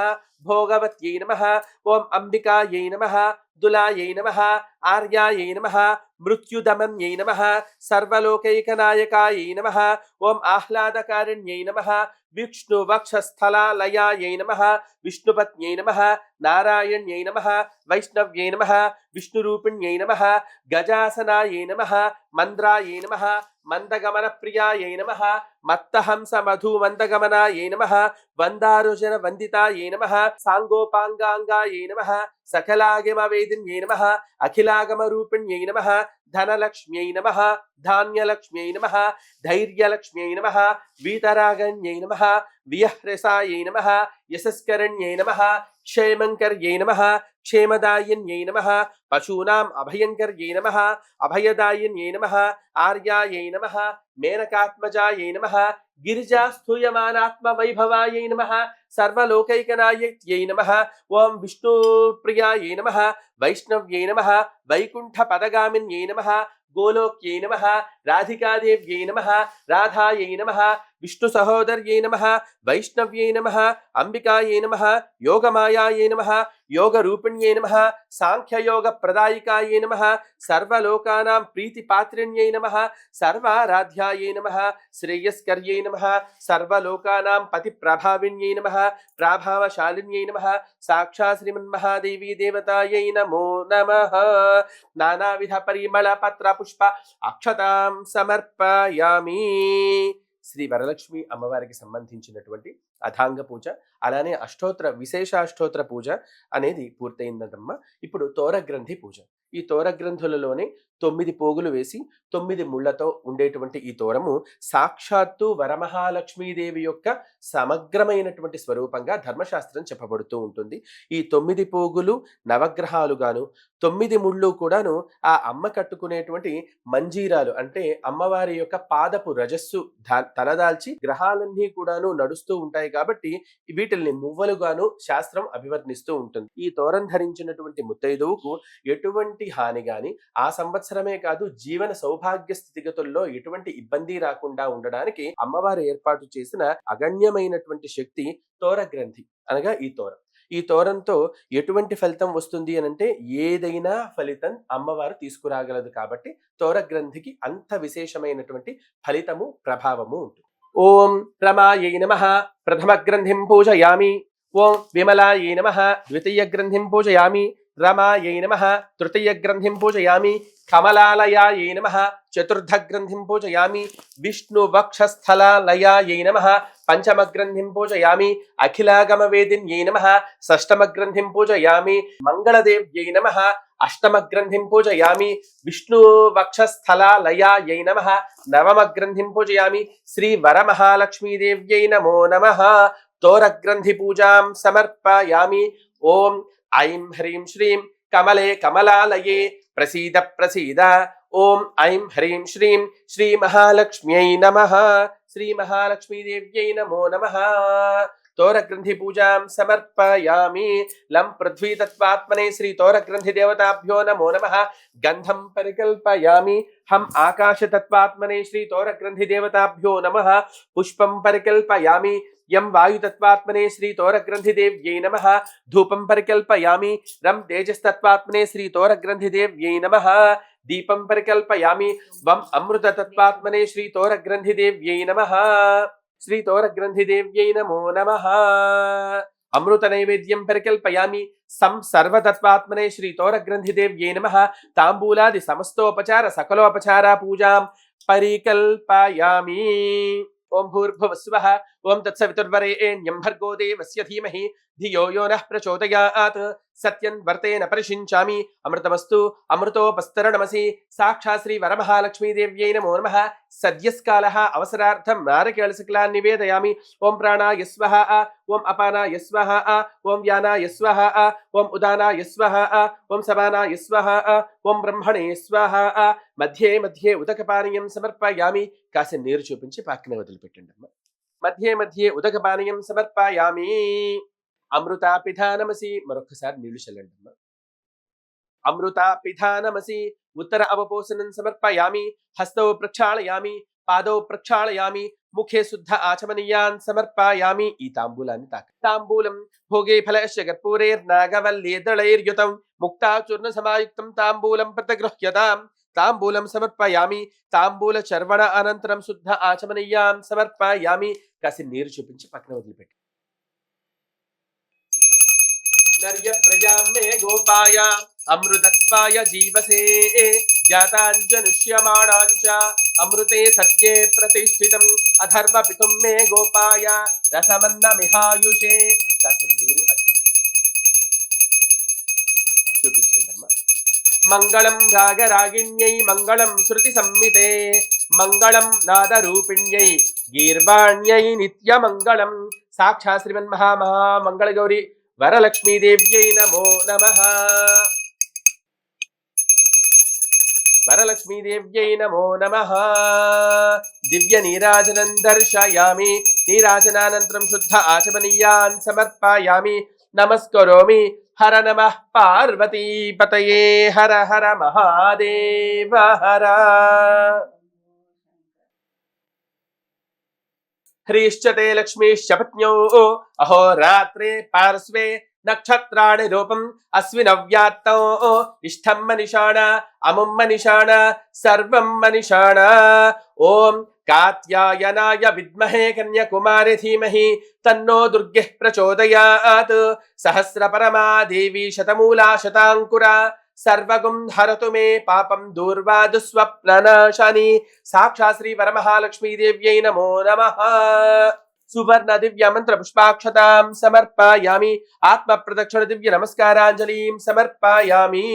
భోగవత్యై నమః ఓం అంబికాయై నమః దులాయై నమః ఆర్యాయై నమః మృత్యుదమన్యై నమః సర్వలోకైకనాయకాయై నమః ఓం ఆహ్లాదకారిణ్యై నమః విష్ణు వక్షస్థలాలయాయై నమః విష్ణుపత్న్యై నమః నారాయణ్యై నమః వైష్ణవ్యై నమః విష్ణురూపిణ్యై నమః గజాసనాయై నమః మంద్రాయై నమః మందగమన ప్రియాయై నమః మత్తహంస మధు మందగమనాయై నమః వందారుజన వందితాయై నమః సాంగోపాంగాంగాయై నమః సకలాగమవేదిన్యై నమః అఖిలాగమ రూపిణ్యై నమః ధనలక్ష్మ్యై నమః ధాన్యలక్ష్మ్యై నమః ధైర్యలక్ష్మ్యై నమః వీతరాగణ్యై నమః వియహ్రసాయై నమః యశస్కరణ్యై నమః క్షేమంకర్యై నమః క్షేమదాయిన్యై నమః పశూనాం అభయంకర్యై నమః అభయదాయిన్యై నమః ఆర్యాయై నమః మేనకాత్మజాయై నమః గిరిజాస్థూయమానాత్మ వైభవాయై నమః సర్వలోకైకనాయక్యై నమః ఓం విష్ణుప్రియాయై నమః వైష్ణవ్యై నమః వైకుంఠ పదగామిన్యై నమః గోలోక్యై నమః రాధికాదేవ్యై నమః రాధాయై నమః విష్ణు సహోదర్యై నమః వైష్ణవ్యై నమః అంబికాయై నమః యోగమాయాయై నమః యోగరూపిణ్యై నమః సాంఖ్యయోగ ప్రదాయికాయై నమః సర్వలోకానాం ప్రీతిపాత్రిణ్యై నమః సర్వారాధ్యాయై నమః శ్రేయస్కర్యై నమః సర్వలోకానాం పతిప్రభావిన్యై నమః ప్రాభావశాలిన్యై నమః సాక్షాత్ శ్రీమన్మహాదేవీ దేవతాయై నమో నమః నానావిధ పరిమళ పత్ర పుష్ప అక్షతాం సమర్పయామి. శ్రీ వరలక్ష్మి అమ్మవారికి సంబంధించినటువంటి అథాంగ పూజ అలానే అష్టోత్తర విశేషాష్టోత్తర పూజ అనేది పూర్తయిందమ్మా. ఇప్పుడు తోరగ్రంథి పూజ. ఈ తోరగ్రంథులలోనే 9 పోగులు వేసి 9 ముళ్లతో ఉండేటువంటి ఈ తోరము సాక్షాత్తు వరమహాలక్ష్మీదేవి యొక్క సమగ్రమైనటువంటి స్వరూపంగా ధర్మశాస్త్రం చెప్పబడుతూ ఉంటుంది. ఈ 9 పోగులు నవగ్రహాలుగాను 9 ముళ్ళు కూడాను ఆ అమ్మ కట్టుకునేటువంటి మంజీరాలు అంటే అమ్మవారి యొక్క పాదపు రజస్సు తలదాల్చి గ్రహాలన్నీ కూడాను నడుస్తూ ఉంటాయి కాబట్టి వీటిల్ని మువ్వలుగాను శాస్త్రం అభివర్ణిస్తూ ఉంటుంది. ఈ తోరం ధరించినటువంటి ముత్తైదువుకు ఎటువంటి హాని గాని ఆ సంవత్సరమే కాదు జీవన సౌభాగ్య స్థితిగతుల్లో ఎటువంటి ఇబ్బంది రాకుండా ఉండడానికి అమ్మవారు ఏర్పాటు చేసిన అగణ్యమైనటువంటి శక్తి తోరగ్రంథి అనగా ఈ తోరం. ఈ తోరంతో ఎటువంటి ఫలితం వస్తుంది అనంటే ఏదైనా ఫలితం అమ్మవారు తీసుకురాగలదు కాబట్టి తోరగ్రంథికి అంత విశేషమైనటువంటి ఫలితము ప్రభావము ఉంటుంది. ఓం రమాయై నమః ప్రథమ గ్రంథిం పూజయామి. ఓం విమలాయై నమః ద్వితీయ గ్రంథిం పూజయామి. రమాయై నమః తృతీయ గ్రంథిం పూజయామి. కమలాలయాయై నమః చతుర్థ గ్రంథిం పూజయామి. విష్ణు వక్షస్థలాలయాయై నమః పంచమ గ్రంథిం పూజయామి. అఖిలాగమ వేదిన్యై నమః షష్టమ గ్రంథిం పూజయామి. మంగళదేవ్యై నమః అష్టమ గ్రంథిం పూజయామి. విష్ణు వక్షస్థలాలయాయై నమః నవమ గ్రంథిం పూజయామి. శ్రీ వరమహాలక్ష్మీదేవ్యై నమో నమః. తోరగ్రంథి పూజాం సమర్పయామి. ఓం ఐం హ్రీం శ్రీం కమలే కమలాలయే ప్రసీద ప్రసీద. ఓం ఐం హ్రీం శ్రీం శ్రీ మహాలక్ష్మ్యై నమః. శ్రీ మహాలక్ష్మీదేవ్యై నమో నమః. తోరగ్రంథి పూజాం సమర్పయామి. లం పృథ్వీ తత్వాత్మనే శ్రీ తోరగ్రంథి దేవతాభ్యో నమో నమః. గంధం పరికల్పయామి. హం ఆకాశ తత్వాత్మనే శ్రీ తోరగ్రంథి దేవతాభ్యో నమః. పుష్పం పరికల్పయామి. యం వాయుతత్వాత్మనే శ్రీతోరగ్రంథిదేవ్యై నమః ధూపం పరికల్పయామి రం తేజస్తత్వాత్మనే శ్రీతోరగ్రంథిదేవ్యై నమః దీపం పరికల్పయామి వం అమృతతత్వాత్మనే శ్రీతోరగ్రంథిదేవ్యై నమః శ్రీతోరగ్రంథిదేవ్యై నమో నమః అమృత నైవేద్యం పరికల్పయామి సం సర్వతత్వాత్మనే శ్రీతోరగ్రంథిదేవ్యై నమః తాంబూలాది సమస్తోపచార సకలోపచార పూజాం పరికల్పయామి ఓం భూర్భువస్వః ఓం తత్సవితుర్వరేణ్యం భర్గో దేవస్య ధీమహి ధియో యో నః ప్రచోదయాత్ సత్యం వర్తేన పరిషించామి అమృతమస్తు అమృతోపస్తరణమసి సాక్షాత్ శ్రీ వరమహాలక్ష్మీదేవ్యై నమో నమః సద్యస్కాలః అవసరార్థం నారికేళశకలాన్ నివేదయామి ఓం ప్రాణాయ స్వః ఓం అపానాయ స్వః ఓం వ్యానాయ స్వః ఓం ఉదానాయ స్వః ఓం సమానాయ స్వః ఓం బ్రహ్మణే స్వః మధ్యే మధ్యే ఉదకపానీయం సమర్పయామి కాసి నీరు చూపించి పక్కనే వదిలిపెట్టండి అమ్మ మధ్యే మధ్యే ఉదకపానీయం సమర్పయామి అమృతాపిధానమసి మరొకసారి నీళ్లు చల్లండి అమ్మ అమృతాపిధానమసి ఉత్తర అవపోసనం సమర్పయామి హస్తౌ ప్రక్షాళయామి పాదౌ ప్రక్షాళయామి ముఖే శుద్ధ ఆచమనీయాన్ సమర్పయామి ఈ తాంబూలాన్ని తాంబూలం భోగే ఫలస్య కర్పూరేర్నాగవల్లి దళైర్యుతం ముక్తాచూర్ణ సమాయుక్తం తాంబూలం ప్రతగృహ్యతాం తాంబూలం సమర్పయామి తాంబూల చర్వణ అనంతరం శుద్ధ ఆచమనీయాన్ సమర్పయామి కాసి నీరు చూపించి పక్కన వదిలిపెట్టి నర్య ప్రజాం మే గోపాయ అమృతత్వాయ జీవసే జాతాంజనుష్యమాణాంచ అమృతే సత్యే ప్రతిష్ఠితం అధర్వ పితుం మే గోపాయ రసమన్నమిహాయుషే కాసి నీరు అది చూపించండి అమ్మా మంగళం రాగరాగిణ్యై మంగళం శృతి సంహితే మంగళం నాదరూపిణ్యై గీర్వాణ్యై నిత్యమంగళం సాక్షాత్ శ్రీమన్మహామహామంగళగౌరి వరలక్ష్మీదేవ్యై నమో నమః వరలక్ష్మీదేవ్యై నమో నమః దివ్య నీరాజనం దర్శయామి నీరాజనానంతరం శుద్ధ ఆచమనీయాన్ సమర్పయామి నమస్కరోమి హర నమః పార్వతీపతయే హర హర మహాదేవ హర హ్రీశ్చతే లక్ష్మీశ్చ పత్న్యో అహోరాత్రే పార్శ్వే నక్షత్రాణి రూపం అస్వినవ్యాత్తౌ ఇష్టం మనిషాణ అముం మనిషాణ సర్వం మనిషాణ ఓం కాత్యాయనాయ విద్మహే కన్యాకుమారి ధీమహి తన్నో దుర్గే ప్రచోదయాత్ సహస్రపరమా దేవి శతమూలా శతాంకురా సర్వగుం హరతు మే పాపం దూర్వాదు స్వప్ననాశాని సాక్షాత్ శ్రీ వరమహాలక్ష్మీదేవ్యై నమో నమః సువర్ణ దివ్య మంత్ర పుష్పాక్షతాం సమర్పయామి ఆత్మ ప్రదక్షిణ దివ్య నమస్కారాంజలిం సమర్పయామి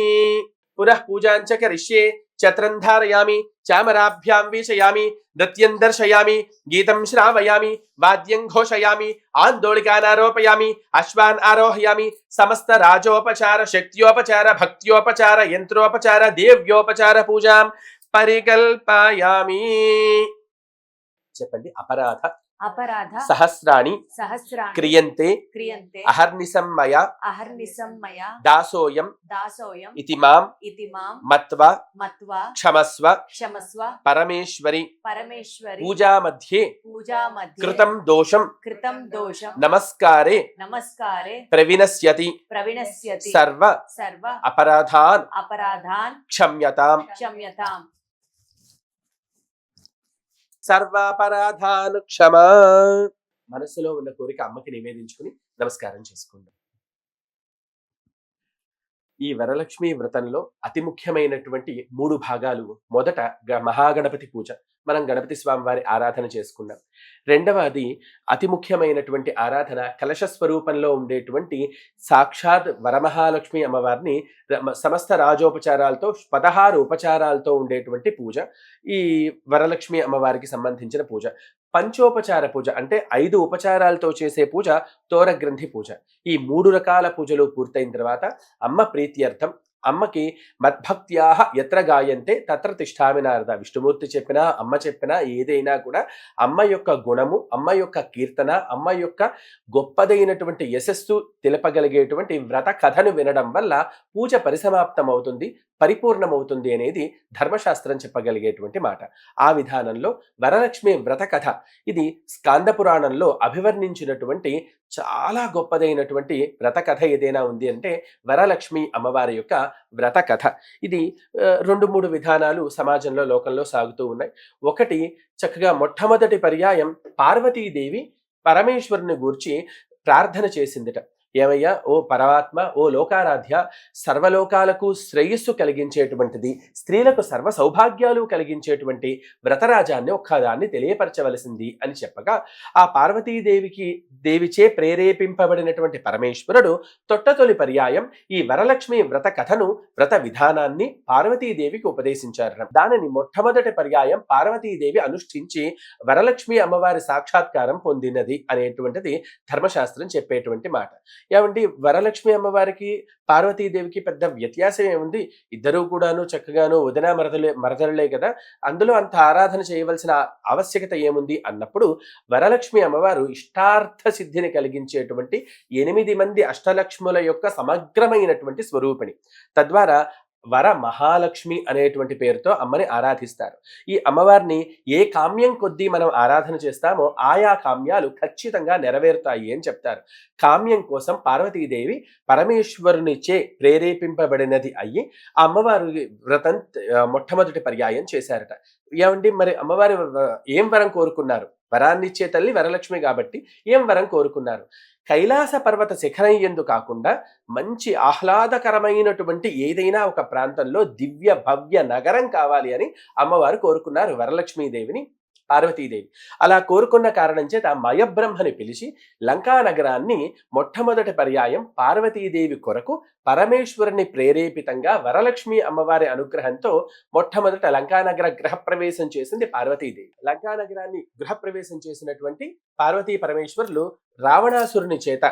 పునః పూజాంచ కరిష్యే ఛత్రం ధారయామి చామరాభ్యాం వీషయామి నృత్యం దర్శయామి గీతం శ్రావయామి వాద్యం ఘోషయామి ఆందోళికానారోపయామి అశ్వాన్ ఆరోహయామి సమస్త రాజోపచార శక్త్యోపచార భక్త్యోపచార యంత్రోపచార దేవ్యోపచార పూజాం పరికల్పయామి చెప్పండి అపరాధ సహస్రాణి క్రియంతే అహర్నిశం మయా దాసోయం ఇతి మాం మత్వా క్షమస్వ పరమేశ్వరి పూజా మధ్యే కృతం దోషం నమస్కారే ప్రవినశ్యతి సర్వ అపరాధాన్ క్షమ్యతాం సర్వాపరాధాను క్షమా మనసులో ఉన్న కోరిక అమ్మకి నివేదించుకుని నమస్కారం చేసుకుందాం. ఈ వరలక్ష్మి వ్రతంలో అతి ముఖ్యమైనటువంటి 3 భాగాలు. మొదట మహాగణపతి పూజ, మనం గణపతి స్వామి వారి ఆరాధన చేసుకున్నాం. రెండవది అతి ముఖ్యమైనటువంటి ఆరాధన కలశ స్వరూపంలో ఉండేటువంటి సాక్షాత్ వరమహాలక్ష్మి అమ్మవారిని సమస్త రాజోపచారాలతో 16 ఉపచారాలతో ఉండేటువంటి పూజ ఈ వరలక్ష్మి అమ్మవారికి సంబంధించిన పూజ. పంచోపచార పూజ అంటే 5 ఉపచారాలతో చేసే పూజ తోరగ్రంథి పూజ. ఈ 3 రకాల పూజలు పూర్తయిన తర్వాత అమ్మ ప్రీత్యర్థం అమ్మకి మద్భక్త్యాహ ఎత్ర గాయంతే తత్ర తిష్టామి నారద. విష్ణుమూర్తి చెప్పినా అమ్మ చెప్పినా ఏదైనా కూడా అమ్మ యొక్క గుణము, అమ్మ యొక్క కీర్తన, అమ్మ యొక్క గొప్పదైనటువంటి యశస్సు తెలుపగలిగేటువంటి వ్రత కథను వినడం వల్ల పూజ పరిసమాప్తం అవుతుంది, పరిపూర్ణమవుతుంది అనేది ధర్మశాస్త్రం చెప్పగలిగేటువంటి మాట. ఆ విధానంలో వరలక్ష్మి వ్రత కథ ఇది స్కాంద పురాణంలో అభివర్ణించినటువంటి చాలా గొప్పదైనటువంటి వ్రత కథ ఏదైనా ఉంది అంటే వరలక్ష్మి అమ్మవారి యొక్క వ్రత కథ. ఇది 2-3 విధానాలు సమాజంలో లోకంలో సాగుతూ ఉన్నాయి. ఒకటి చక్కగా మొట్టమొదటి పర్యాయం పార్వతీదేవి పరమేశ్వరుని గూర్చి ప్రార్థన చేసిందిట. ఏమయ్యా, ఓ పరమాత్మ, ఓ లోకారాధ్య, సర్వలోకాలకు శ్రేయస్సు కలిగించేటువంటిది, స్త్రీలకు సర్వ సౌభాగ్యాలు కలిగించేటువంటి వ్రతరాజాన్ని ఒక్కదాన్ని తెలియపరచవలసింది అని చెప్పగా ఆ దేవిచే ప్రేరేపింపబడినటువంటి పరమేశ్వరుడు తొట్టతొలి పర్యాయం ఈ వరలక్ష్మి వ్రత కథను, వ్రత విధానాన్ని పార్వతీదేవికి ఉపదేశించారు. దానిని మొట్టమొదటి పర్యాయం పార్వతీదేవి అనుష్ఠించి వరలక్ష్మి అమ్మవారి సాక్షాత్కారం పొందినది అనేటువంటిది ధర్మశాస్త్రం చెప్పేటువంటి మాట. ఏమండి, వరలక్ష్మి అమ్మవారికి పార్వతీదేవికి పెద్ద వ్యత్యాసం ఏముంది? ఇద్దరూ కూడాను చక్కగాను వదిన మరదలులే కదా, అందులో అంత ఆరాధన చేయవలసిన ఆవశ్యకత ఏముంది అన్నప్పుడు వరలక్ష్మి అమ్మవారు ఇష్టార్థ సిద్ధిని కలిగించేటువంటి 8 మంది అష్టలక్ష్ముల యొక్క సమగ్రమైనటువంటి స్వరూపిణి. తద్వారా వర మహాలక్ష్మి అనేటువంటి పేరుతో అమ్మని ఆరాధిస్తారు. ఈ అమ్మవారిని ఏ కామ్యం కొద్దీ మనం ఆరాధన చేస్తామో ఆయా కామ్యాలు ఖచ్చితంగా నెరవేరుతాయి అని చెప్తారు. కామ్యం కోసం పార్వతీదేవి పరమేశ్వరునిచే ప్రేరేపింపబడినది అయ్యి ఆ అమ్మవారి వ్రతం మొట్టమొదటి పర్యాయం చేశారట. ఏమండి, మరి అమ్మవారి ఏం వరం కోరుకున్నారు? వరాన్నిచ్చే తల్లి వరలక్ష్మి కాబట్టి ఏం వరం కోరుకున్నారు? కైలాస పర్వత శిఖరం యందు కాకుండా మంచి ఆహ్లాదకరమైనటువంటి ఏదైనా ఒక ప్రాంతంలో దివ్య భవ్య నగరం కావాలి అని అమ్మవారు కోరుకున్నారు వరలక్ష్మీదేవిని, పార్వతీదేవి. అలా కోరుకున్న కారణం చేత మయబ్రహ్మని పిలిచి లంకా నగరాన్ని మొట్టమొదటి పర్యాయం పార్వతీదేవి కొరకు పరమేశ్వరుని ప్రేరేపితంగా వరలక్ష్మి అమ్మవారి అనుగ్రహంతో మొట్టమొదట లంకానగర గృహప్రవేశం చేసింది పార్వతీదేవి. లంకానగరాన్ని గృహప్రవేశం చేసినటువంటి పార్వతీ పరమేశ్వరులు రావణాసురుని చేత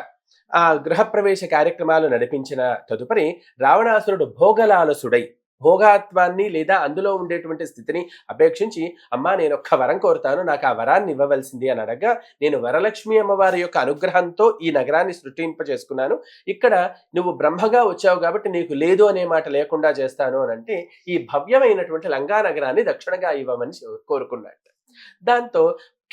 ఆ గృహప్రవేశ కార్యక్రమాలు నడిపించిన తదుపరి రావణాసురుడు భోగలాలసుడై భోగాత్వాన్ని లేదా అందులో ఉండేటువంటి స్థితిని అపేక్షించి, అమ్మా నేను ఒక్క వరం కోరుతాను, నాకు ఆ వరాన్ని ఇవ్వవలసింది అని అడగా, నేను వరలక్ష్మి అమ్మవారి యొక్క అనుగ్రహంతో ఈ నగరాన్ని సృష్టింపజేసుకున్నాను, ఇక్కడ నువ్వు బ్రహ్మగా వచ్చావు కాబట్టి నీకు లేదు అనే మాట లేకుండా చేస్తాను అని అంటే ఈ భవ్యమైనటువంటి లంకా నగరాన్ని దక్షిణగా ఇవ్వమని కోరుకున్నాడు. దాంతో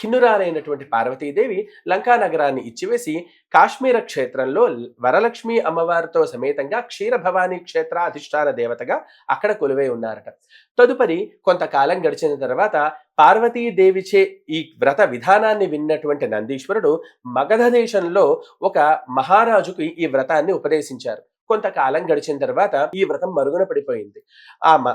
ఖిన్నురాలైనటువంటి పార్వతీదేవి లంకా నగరాన్ని ఇచ్చివేసి కాశ్మీర క్షేత్రంలో వరలక్ష్మి అమ్మవారితో సమేతంగా క్షీరభవాని క్షేత్ర అధిష్టాన దేవతగా అక్కడ కొలువై ఉన్నారట. తదుపరి కొంతకాలం గడిచిన తర్వాత పార్వతీదేవిచే ఈ వ్రత విధానాన్ని విన్నటువంటి నందీశ్వరుడు మగధ దేశంలో ఒక మహారాజుకి ఈ వ్రతాన్ని ఉపదేశించారు. కొంతకాలం గడిచిన తర్వాత ఈ వ్రతం మరుగున పడిపోయింది.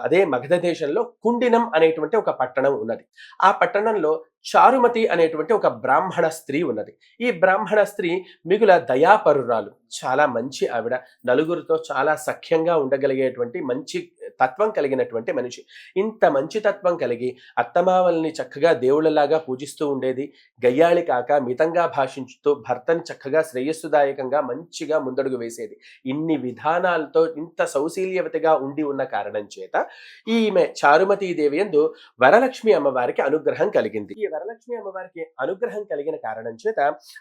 అదే మగధ దేశంలో కుండినం అనేటువంటి ఒక పట్టణం ఉన్నది. ఆ పట్టణంలో చారుమతి అనేటువంటి ఒక బ్రాహ్మణ స్త్రీ ఉన్నది. ఈ బ్రాహ్మణ స్త్రీ మిగుల దయాపరురాలు, చాలా మంచి ఆవిడ, నలుగురితో చాలా సఖ్యంగా ఉండగలిగేటువంటి మంచి తత్వం కలిగినటువంటి మనిషి. ఇంత మంచి తత్వం కలిగి అత్తమావల్ని చక్కగా దేవుళ్ళలాగా పూజిస్తూ ఉండేది. గయ్యాళి కాక మితంగా భాషించుతూ భర్తని చక్కగా శ్రేయస్సుదాయకంగా మంచిగా ముందడుగు వేసేది. ఇన్ని విధానాలతో ఇంత సౌశీల్యవతిగా ఉండి ఉన్న కారణం చేత ఈమె చారుమతీదేవి యందు వరలక్ష్మి అమ్మవారికి అనుగ్రహం కలిగింది. ఈ వరలక్ష్మి అమ్మవారికి అనుగ్రహం కలిగిన కారణం చేత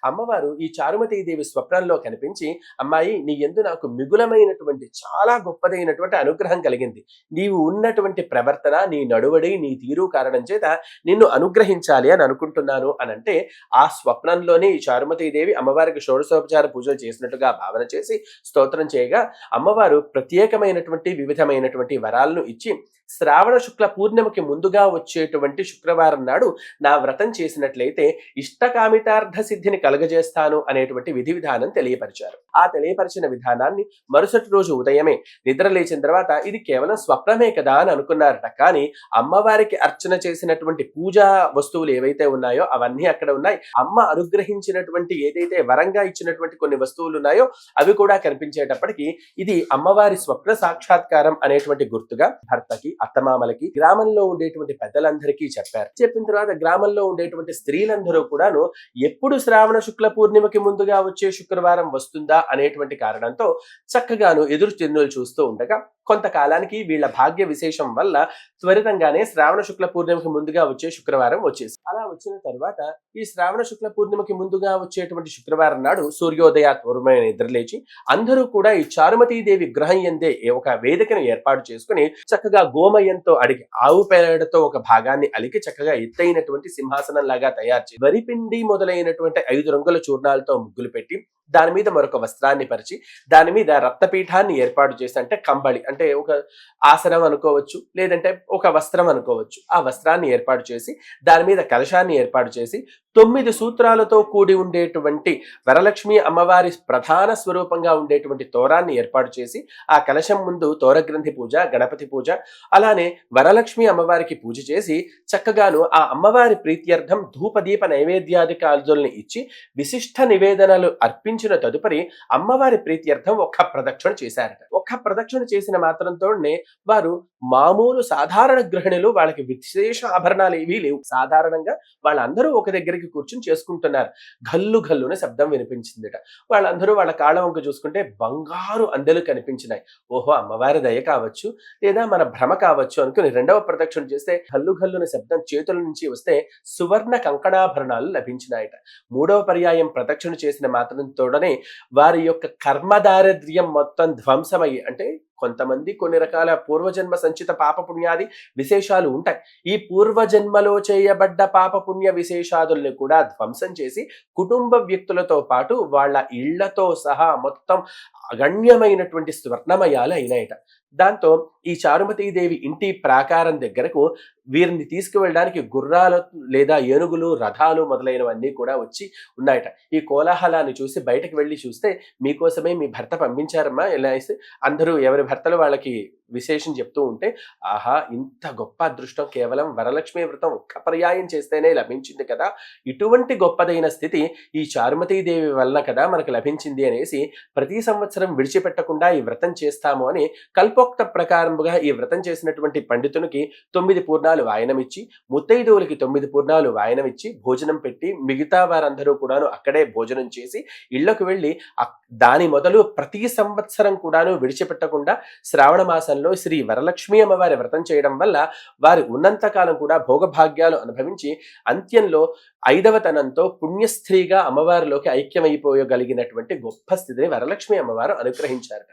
అమ్మవారు ఈ చారుమతీదేవి స్వప్నంలో కనిపించి, అమ్మాయి నీ యందు నాకు మిగులమైనటువంటి చాలా గొప్పదైనటువంటి అనుగ్రహం కలిగింది, నీవు ఉన్నటువంటి ప్రవర్తన, నీ నడువడి, నీ తీరు కారణం చేత నిన్ను అనుగ్రహించాలి అని అనుకుంటున్నాను అని అంటే ఆ స్వప్నంలోనే ఈ చారుమతీదేవి అమ్మవారికి షోడశోపచార పూజలు చేసినట్టుగా భావన చేసి స్తోత్రం చేయగా అమ్మవారు ప్రత్యేకమైనటువంటి వివిధమైనటువంటి వరాలను ఇచ్చి శ్రావణ శుక్ల పూర్ణిమకి ముందుగా వచ్చేటువంటి శుక్రవారం నాడు నా వ్రతం చేసినట్లయితే ఇష్టకామితార్థ సిద్ధిని కలుగజేస్తాను అనేటువంటి విధి విధానం తెలియపరిచారు. ఆ తెలియపరిచిన విధానాన్ని మరుసటి రోజు ఉదయమే నిద్ర లేచిన తర్వాత ఇది కేవలం స్వప్నమే కదా అని అనుకున్నారట. కానీ అమ్మవారికి అర్చన చేసినటువంటి పూజా వస్తువులు ఏవైతే ఉన్నాయో అవన్నీ అక్కడ ఉన్నాయి. అమ్మ అనుగ్రహించినటువంటి ఏదైతే వరంగా ఇచ్చినటువంటి కొన్ని వస్తువులు ఉన్నాయో అవి కూడా కనిపించేటప్పటికీ ఇది అమ్మవారి స్వప్న సాక్షాత్కారం అనేటువంటి గుర్తుగా భర్తకి, అత్తమామలకి, గ్రామంలో ఉండేటువంటి పెద్దలందరికీ చెప్పారు. చెప్పిన తర్వాత గ్రామంలో ఉండేటువంటి స్త్రీలందరూ కూడాను ఎప్పుడు శ్రావణ శుక్ల పూర్ణిమకి ముందుగా వచ్చే శుక్రవారం వస్తుందా అనేటువంటి కారణంతో చక్కగాను ఎదురు చిన్నులు చూస్తూ ఉండగా కొంతకాలానికి వీళ్ళ భాగ్య విశేషం వల్ల త్వరితంగానే శ్రావణ శుక్ల పూర్ణిమకి ముందుగా వచ్చే శుక్రవారం వచ్చేసి, అలా వచ్చిన తర్వాత ఈ శ్రావణ శుక్ల పూర్ణిమకి ముందుగా వచ్చేటువంటి శుక్రవారం నాడు సూర్యోదయ పూర్వమైన నిద్రలేచి అందరూ కూడా ఈ చారుమతీదేవి గ్రహం ఎందే ఒక వేదికను ఏర్పాటు చేసుకుని చక్కగా గోమయంతో అడిగి ఆవు పేడతో ఒక భాగాన్ని అలికి చక్కగా ఎత్తైనటువంటి సింహాసనం లాగా తయారు చేసి వరిపిండి మొదలైనటువంటి 5 రంగుల చూర్ణాలతో ముగ్గులు పెట్టి దాని మీద మరొక వస్త్రాన్ని పరిచి దాని మీద రత్నపీఠాన్ని ఏర్పాటు చేసి, అంటే కంబళి అంటే ఒక ఆసనం అనుకోవచ్చు, లేదంటే ఒక వస్త్రం అనుకోవచ్చు, ఆ వస్త్రాన్ని ఏర్పాటు చేసి దాని మీద కలశాన్ని ఏర్పాటు చేసి 9 సూత్రాలతో కూడి ఉండేటువంటి వరలక్ష్మి అమ్మవారి ప్రధాన స్వరూపంగా ఉండేటువంటి తోరాన్ని ఏర్పాటు చేసి ఆ కలశం ముందు తోరగ్రంథి పూజ, గణపతి పూజ, అలానే వరలక్ష్మి అమ్మవారికి పూజ చేసి చక్కగాను ఆ అమ్మవారి ప్రీత్యర్థం ధూపదీప నైవేద్యాది కాల్జుల్ని ఇచ్చి విశిష్ట నివేదనలు అర్పించిన తదుపరి అమ్మవారి ప్రీత్యర్థం ఒక్క ప్రదక్షిణ చేశారట. ఒక్క ప్రదక్షిణ చేసిన మాత్రంతోనే వారు మామూలు సాధారణ గృహిణులు, వాళ్ళకి విశేష ఆభరణాలు ఏవీ లేవు, సాధారణంగా వాళ్ళందరూ ఒక దగ్గరికి కూర్చుని చేసుకుంటున్నారు. గల్లు గల్లున శబ్దం వినిపించిందిట. వాళ్ళందరూ వాళ్ళ కాళ్ళ వంక చూసుకుంటే బంగారు అందెలు కనిపించినాయి. ఓహో, అమ్మవారి దయ కావచ్చు లేదా మన భ్రమ కావచ్చు అనుకుని రెండవ ప్రదక్షిణ చేస్తే గల్లు గల్లున శబ్దం చేతుల నుంచి వస్తే సువర్ణ కంకణాభరణాలు లభించినాయట. మూడవ పర్యాయం ప్రదక్షిణ చేసిన మాత్రంతోడనే వారి యొక్క కర్మదారిద్ర్యం మొత్తం ధ్వంసమయ్యి, అంటే కొంతమంది కొన్ని రకాల పూర్వజన్మ సంచిత పాపపుణ్యాది విశేషాలు ఉంటాయి. ఈ పూర్వజన్మలో చేయబడ్డ పాపపుణ్య విశేషాదుల్ని కూడా ధ్వంసం చేసి కుటుంబ వ్యక్తులతో పాటు వాళ్ళ ఇళ్లతో సహా మొత్తం అగణ్యమైనటువంటి స్వర్ణమయాలు అయినాయట. దాంతో ఈ చారుమతీదేవి ఇంటి ప్రాకారం దగ్గరకు వీరిని తీసుకువెళ్ళడానికి గుర్రాలు లేదా ఏనుగులు, రథాలు మొదలైనవన్నీ కూడా వచ్చి ఉన్నాయట. ఈ కోలాహలాన్ని చూసి బయటకు వెళ్ళి చూస్తే మీకోసమే మీ భర్త పంపించారమ్మా ఇలా వేసి అందరూ ఎవరి భర్తలు వాళ్ళకి విశేషం చెప్తూ ఉంటే, ఆహా, ఇంత గొప్ప అదృష్టం కేవలం వరలక్ష్మి వ్రతం ఒక్క పర్యాయం చేస్తేనే లభించింది కదా, ఇటువంటి గొప్పదైన స్థితి ఈ చారుమతీదేవి వలన కదా మనకు లభించింది అనేసి ప్రతి సంవత్సరం విడిచిపెట్టకుండా ఈ వ్రతం చేస్తాము అని కల్పోక్త ప్రకారముగా ఈ వ్రతం చేసినటువంటి పండితునికి 9 పూర్ణాలు వాయనమిచ్చి, ముత్తైదువులకి 9 పూర్ణాలు వాయనమిచ్చి భోజనం పెట్టి మిగతా వారందరూ కూడాను అక్కడే భోజనం చేసి ఇళ్లకు వెళ్ళి దాని మొదలు ప్రతి సంవత్సరం కూడాను విడిచిపెట్టకుండా శ్రావణ మాసంలో శ్రీ వరలక్ష్మి అమ్మవారి వ్రతం చేయడం వల్ల వారి ఉన్నంతకాలం కూడా భోగభాగ్యాలు అనుభవించి అంత్యంలో 5వ తనంతో పుణ్యస్త్రీగా అమ్మవారిలోకి ఐక్యమైపోయగలిగినటువంటి గొప్ప స్థితిని వరలక్ష్మి అమ్మవారు అనుగ్రహించారట.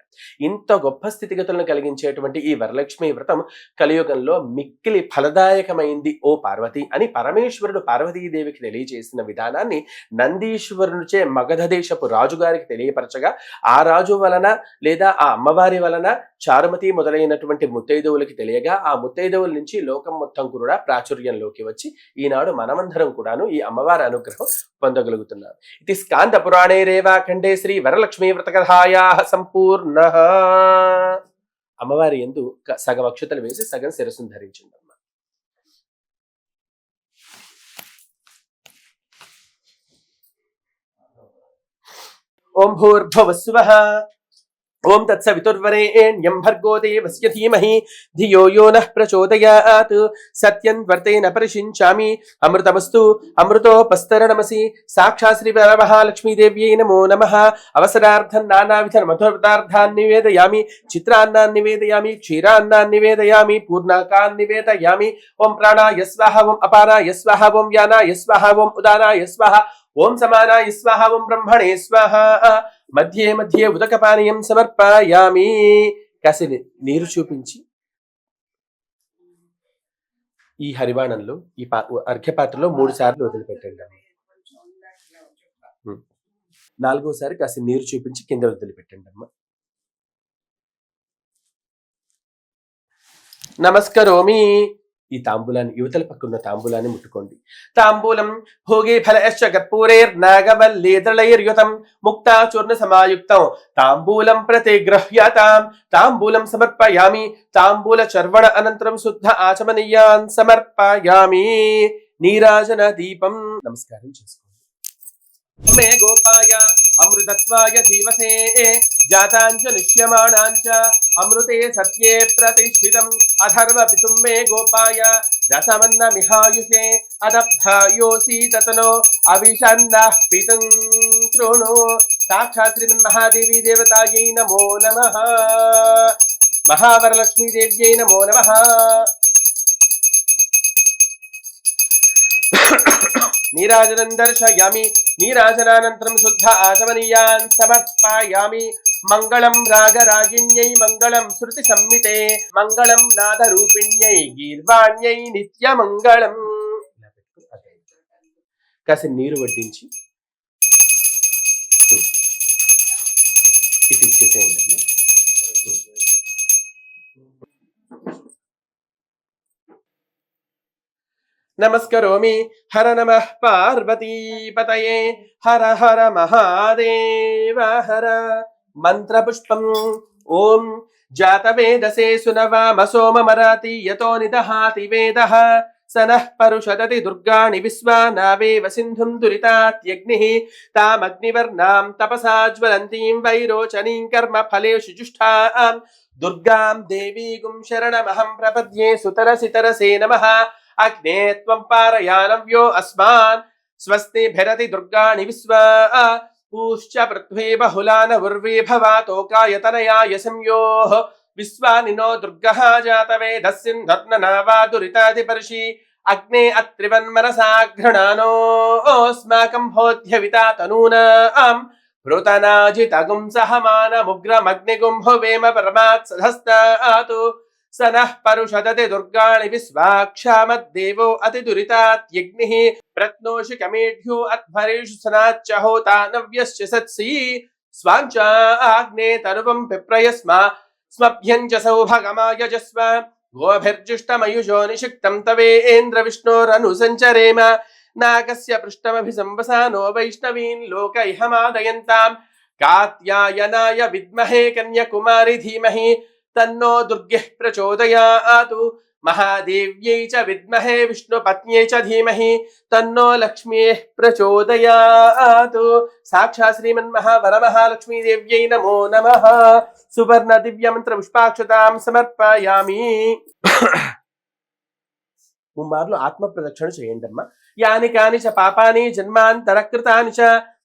ఇంత గొప్ప స్థితిగతులను కలిగించేటువంటి ఈ వరలక్ష్మి వ్రతం కలియుగంలో మిక్కిలి ఫలదాయకమైంది ఓ పార్వతి అని పరమేశ్వరుడు పార్వతీదేవికి తెలియజేసిన విధానాన్ని నందీశ్వరునిచే మగధ దేశపు రాజుగారికి తెలియపరచగా ఆ రాజు వలన లేదా ఆ అమ్మవారి వలన చారుమతి మొదలైనటువంటి ముత్తైదువులకి తెలియగా ఆ ముత్తైదువుల నుంచి లోకం మొత్తం కూడా ప్రాచుర్యంలోకి వచ్చి ఈనాడు మనమందరం కూడాను ఈ అమ్మవారి అనుగ్రహం పొందగలుగుతున్నారు. ఇది స్కాంద పురాణే రేవాఖండే శ్రీ వరలక్ష్మీ వ్రతకథాయా సంపూర్ణ. అమ్మవారి యందు సగం అక్షతలు వేసి సగం శిరస్సును ధరించింది. ఓం భూర్భువస్సువః ఓం తత్సవితుర్వరేణ్యం భర్గో దేవస్య ధీమహి ధియో యో నః ప్రచోదయాత్ సత్యం వర్తేన పరిషించామి అమృతమస్తు అమృతోపస్తరణమసి. సాక్షాత్ శ్రీ వరమహాలక్ష్మీదేవ్యై నమో నమః. అవసరార్థం నానావిధ మధురపదార్థాన్ని నివేదయామి, చిత్రాన్నాన్ని నివేదయామి, క్షీరాన్నాన్ని నివేదయామి, పూర్ణాకాన్ని నివేదయామి. ఓం ప్రాణాయ స్వాహ, ఓం అపానాయ స్వాహ, ఓం వ్యానాయ స్వాహ, ఓం ఉదానాయ స్వాహ, ఓం సమానాయ స్వాహ, ఓం బ్రహ్మణే స్వాహ. మధ్యే మధ్యే ఉదకపానీయం సమర్పయామి. కాసి నీరు చూపించి ఈ హరివాణంలో ఈ అర్ఘ్యపాత్రలో 3 సార్లు వదిలిపెట్టండి. 4వసారి కాసి నీరు చూపించి కింద వదిలిపెట్టండి అమ్మ. నమస్కరోమి. ఈ తాంబూలాన్ని యువతల పక్కన్న తాంబూలాన్ని ముట్టుకోండి. తాంబూలం భోగే ఫలశ్చ కర్పూరైర్నాగవల్లేదళైర్యుతం ముక్తాచూర్ణ సమాయుక్తం తాంబూలం ప్రతిగృహ్యతాం. తాంబూలం సమర్పయామి. తాంబూల చర్వణ అనంతరం శుద్ధ ఆచమనీయాన్ సమర్పయామి. నీరాజన దీపం. నమస్కారం చేసుకోండి. మే గోపాయ అమృతత్వాయ జీవసే జాతాంజలిష్యమాణాంచ అమృతే సత్యే ప్రతిష్ఠితం అధర్వ పితుం మే గోపాయ రసమన్న మిహాయుషే అదబ్ధాయోసి తతనో అవిషన్నః పితుం కృణు. సాక్షాత్ శ్రీమన్మహాదేవి దేవతాయై నమో నమః. మహావరలక్ష్మీదేవ్యై నమో నమః. నీరాజనం దర్శయామి. నీరాజనానంతరం శుద్ధ ఆచమనీయాన్ సమర్పయామి. మంగళం రాగరాగిణ్యై మంగళం శృతి సంహితే మంగళం నాదరూపిణ్యై గీర్వాణ్యై నిత్యమంగళం. కాసి నీరు వడ్డించి ఇటు ఇచ్చేసేయండి. నమస్కరోమి. హర నమః పార్వతీపతయే హర హర మహాదేవ హర. మంత్రపుష్పం. ఓం జాతవేదసే సునవామసోమమరాతి యతో నిదహాతి వేదః సనః పరుషదతి దుర్గాణి విశ్వానావేవ సింధుం దురితాత్యగ్నిః తామగ్నివర్ణాం తపసా జ్వలంతీం వైరోచనీం కర్మ ఫలేషు జుష్టాం దుర్గాం దేవీగుం శరణమహం ప్రపద్యే సుతరసితరసే నమః. అగ్నే త్వం పారయానవ్యో అస్మాన్ స్వస్తి భరతి దుర్గాణి విశ్వా పూశ్చ పృథ్వీ బహుళాన ఉర్వీ భవాతోకాయతనయాయ సంయోః విశ్వానినో దుర్గః జాతవేదస్సింధర్ననావా దురితాదిపర్షి అగ్నే అత్రివన్మనసా ఘృణానోస్మాకం భోధ్యవితా తనూనాం భృతనాజితగుం సహమానముగ్రమగ్నిగుం భువేమ పరమాత్ సధస్తాతు సనః పరుషదతి దుర్గాణి విశ్వాక్షామద్దేవో అతిదురితాత్యగ్నిః ప్రత్నోషి కమేఢ్యో అధ్వరేషు సనాచ్చ హోతా నవ్యశ్చ సత్సి స్వాంచాగ్నే తనువం పిప్రయస్మా స్మభ్యంజ సౌభగమాయజస్వ గోభిర్జుష్టమయుజో నిషిక్తం తవేంద్ర విష్ణోరను సంచరేమ నాగస్య పృష్టమభిసంవసానో వైష్ణవీన్ లోక ఇహమాదయంతాం కాత్యాయనాయ విద్మహే కన్యకుమారి ధీమహి తన్నో దుర్గః ప్రచోదయాతు మహాదేవ్యై చ విద్మహే విష్ణుపత్న్యై చ ధీమహి తన్నో లక్ష్మ్యేః ప్రచోదయాతు. సాక్షాత్ శ్రీమన్మహావరమహాలక్ష్మీదేవ్యై నమో నమః. సువర్ణ దివ్యమంత్ర పుష్పాక్షతాం సమర్పయామి. ముమ్మార్లు ఆత్మ ప్రదక్షిణ చేయండి అమ్మా. యాని కాని చ పాపాని జన్మాంతరకృతాని చ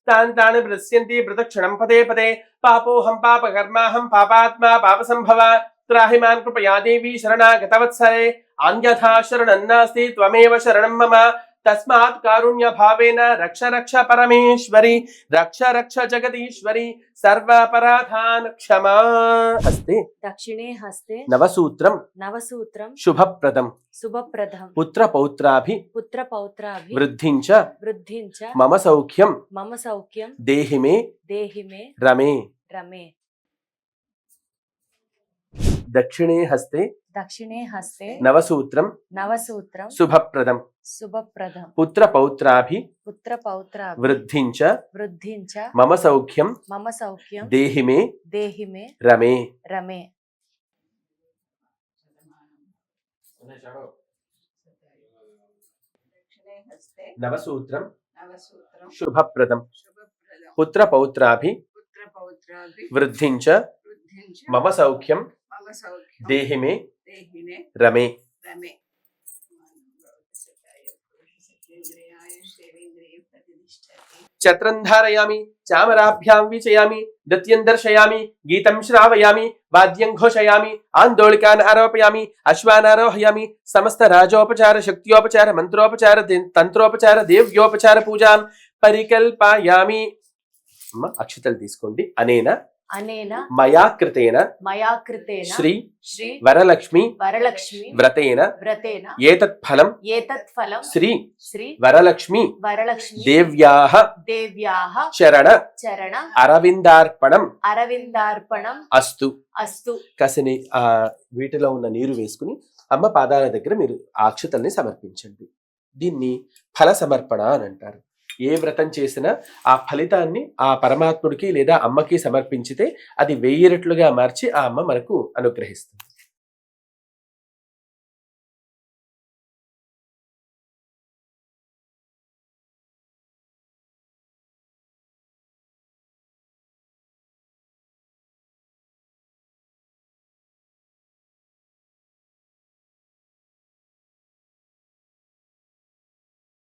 తాని తాని ప్రదస్యంతి ప్రదక్షిణం పదే పదే. పాపోహం పాపకర్మాహం పాపాత్మా పాపసంభవ త్రాహి మాం కృపయా దేవి శరణాగతవత్సరే అన్యథా శరణం నాస్తి త్వమేవ శరణం మమ. తస్మాత్ కారుణ్య భావేన రక్ష రక్ష పరమేశ్వరి రక్ష రక్ష జగదీశ్వరి సర్వాపరాధాన్ క్షమా. హస్తే దక్షిణే హస్తే నవసూత్రం నవసూత్రం శుభప్రదం శుభప్రదం పుత్రపౌత్రాభి పుత్రపౌత్రాభి వృద్ధించ వృద్ధించ మమ సౌఖ్యం మమ సౌఖ్యం దేహి మే దేహి మే రమే. రమే. దక్షిణే హస్తే దక్షిణే హస్తే నవసూత్రం నవసూత్రం శుభప్రదం శుభప్రదం పుత్రపౌత్రాభి పుత్రపౌత్రాభి వృద్ధించ వృద్ధించ మమ సౌఖ్యం మమ సౌఖ్యం దేహి మే దేహి మే రమే. రమే. నవసూత్రం శుభప్రదం పుత్రపౌత్రాభి వృద్ధించ మమ సౌఖ్యం దేహి మే రమే. ఛత్రం ధారయామి చామరాభ్యాం వీచయామి నృత్యం దర్శయామి గీతం శ్రావయామి వాద్యం ఘోషయామి ఆందోళికాన్ ఆరోపయామి అశ్వాన్ ఆరోహయామి సమస్త రాజోపచార శక్త్యోపచార మంత్రోపచార తంత్రోపచార దేవ్యోపచార పూజాం పరికల్పయామి. అక్షతలు తీసుకోండి. అనేన అనేన మయా కృతేన మయా కృతేన శ్రీ శ్రీ వరలక్ష్మి వరలక్ష్మి వ్రతేన వ్రతేన ఏతత్ ఫలం ఏతత్ ఫలం శ్రీ శ్రీ వరలక్ష్మి వరలక్ష్మి దేవ్యాః దేవ్యాః చరణ చరణ అరవిందార్పణం అరవిందార్పణం అస్తు. అస్తు. కసిని వీటిలో ఉన్న నీరు వేసుకుని అమ్మ పాదాల దగ్గర మీరు ఆ అక్షతల్ని సమర్పించండి. దీన్ని ఫల సమర్పణ అని అంటారు. ఏ వ్రతం చేసినా ఆ ఫలితాన్ని ఆ పరమాత్ముడికి లేదా అమ్మకి సమర్పించితే అది 1000 రెట్లుగా మార్చి ఆ అమ్మ మనకు అనుగ్రహిస్తుంది.